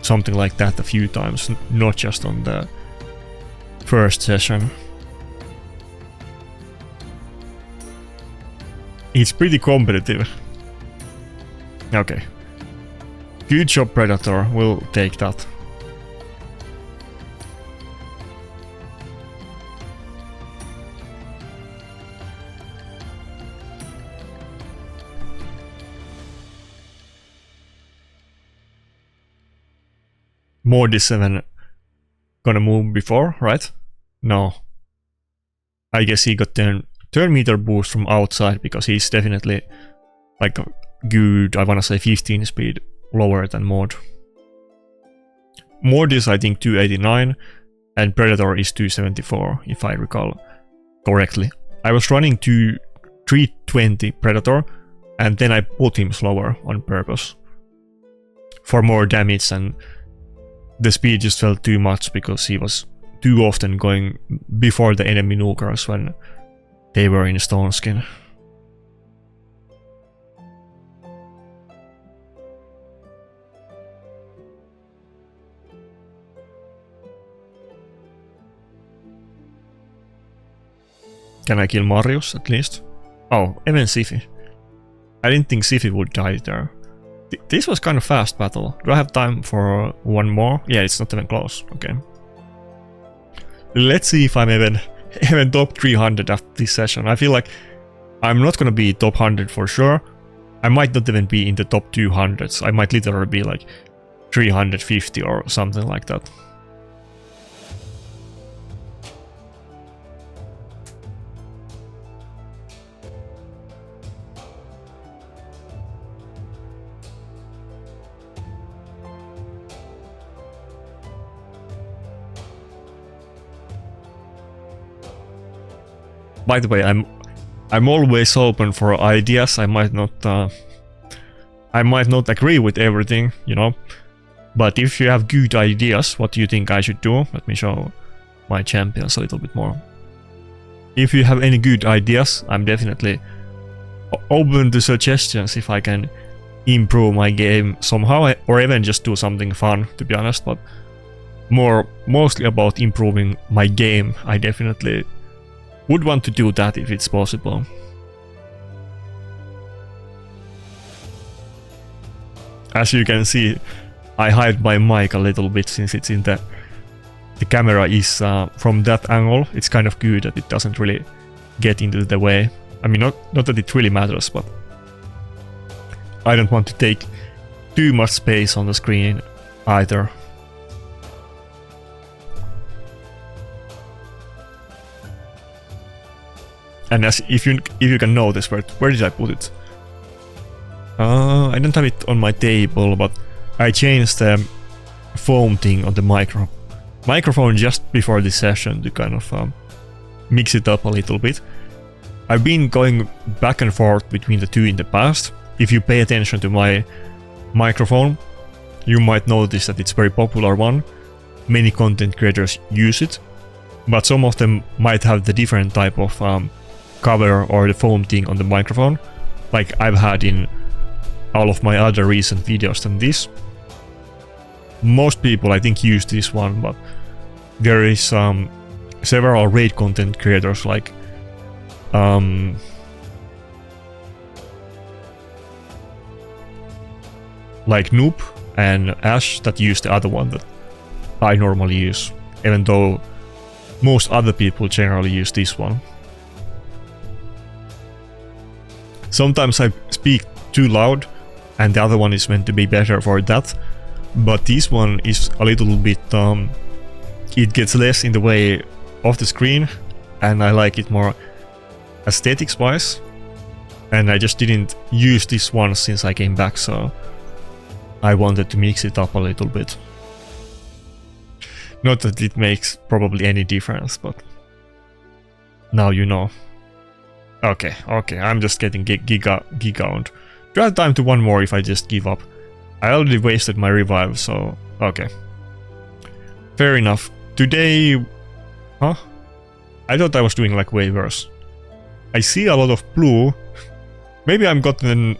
something like that a few times, not just on the first session. It's pretty competitive. Okay. Good job, Predator. We'll take that. Mod is 7 gonna move before, right? No. I guess he got turn meter boost from outside because he's definitely like a good, I wanna say 15 speed lower than Mod. Mod is I think 289 and Predator is 274 if I recall correctly. I was running 320 Predator and then I put him slower on purpose for more damage, and the speed just felt too much because he was too often going before the enemy nukers when they were in stone skin. Can I kill Marius at least? Oh, even Siphi. I didn't think Siphi would die there. This was kind of fast battle. Do I have time for one more? Yeah, it's not even close. Okay. Let's see if I'm even top 300 after this session. I feel like I'm not gonna be top 100 for sure. I might not even be in the top 200s. I might literally be like 350 or something like that. By the way, I'm always open for ideas. I might not agree with everything, you know. But if you have good ideas, what do you think I should do? Let me show my champions a little bit more. If you have any good ideas, I'm definitely open to suggestions if I can improve my game somehow, or even just do something fun, to be honest. But mostly about improving my game. I definitely would want to do that if it's possible. As you can see, I hide my mic a little bit since it's in the camera is from that angle. It's kind of good that it doesn't really get into the way. I mean, not that it really matters, but I don't want to take too much space on the screen either. And as if you can notice, where did I put it? I don't have it on my table, but I changed the foam thing on the microphone just before this session to kind of mix it up a little bit. I've been going back and forth between the two in the past. If you pay attention to my microphone, you might notice that it's a very popular one. Many content creators use it, but some of them might have the different type of cover or the foam thing on the microphone, like I've had in all of my other recent videos than this. Most people I think use this one, but there is several raid content creators like Noob and Ash that use the other one that I normally use, even though most other people generally use this one. Sometimes I speak too loud and the other one is meant to be better for that, but this one is a little bit it gets less in the way of the screen and I like it more aesthetics wise, and I just didn't use this one since I came back, so I wanted to mix it up a little bit. Not that it makes probably any difference, but now you know. Okay, I'm just getting giga-owned. Do I have time to one more if I just give up? I already wasted my revive, so okay. Fair enough. Today... Huh? I thought I was doing like way worse. I see a lot of blue. Maybe I'm gotten...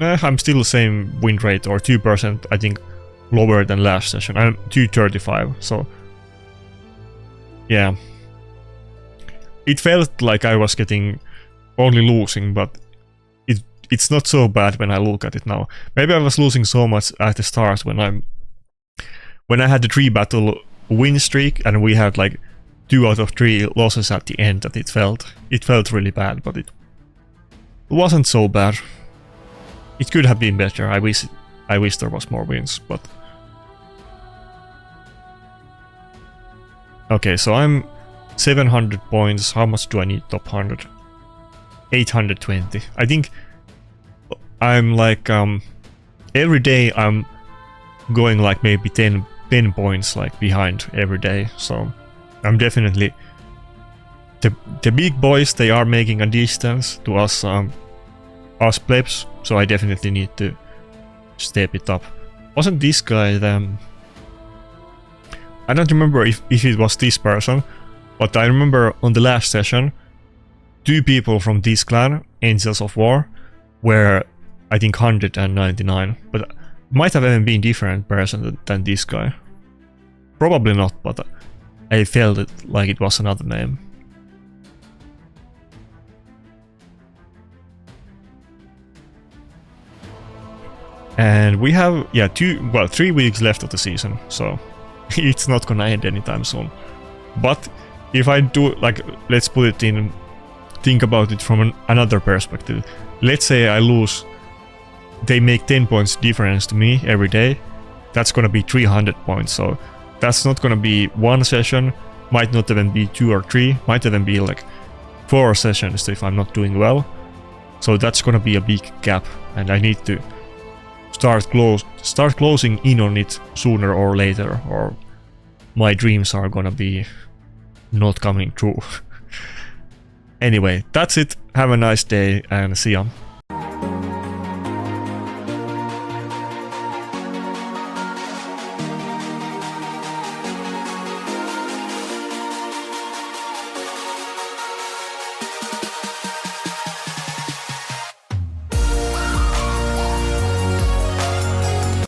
I'm still the same win rate, or 2% I think lower than last session. I'm 235, so... Yeah. It felt like I was getting only losing, but it's not so bad when I look at it now. Maybe I was losing so much at the start when I had the 3 battle win streak and we had like 2 out of 3 losses at the end that it felt really bad, but it wasn't so bad. It could have been better. I wish there was more wins, but okay, so I'm 700 points. How much do I need top 100? 820. I think I'm like every day I'm going like maybe 10 points like behind every day, so I'm definitely the big boys, they are making a distance to us plebs, so I definitely need to step it up. Wasn't this guy the... I don't remember if it was this person, but I remember on the last session 2 people from this clan, Angels of War, were I think 199, but it might have even been different person than this guy. Probably not, but I felt it like it was another name. And we have, yeah, 3 weeks left of the season, so it's not gonna end anytime soon. But if I do, like, let's put it in, think about it from another perspective. Let's say I lose, they make 10 points difference to me every day. That's gonna be 300 points, so that's not gonna be 1 session, might not even be 2 or 3, might even be like 4 sessions if I'm not doing well. So that's gonna be a big gap, and I need to start closing in on it sooner or later, or my dreams are gonna be not coming true. Anyway, that's it. Have a nice day and see ya.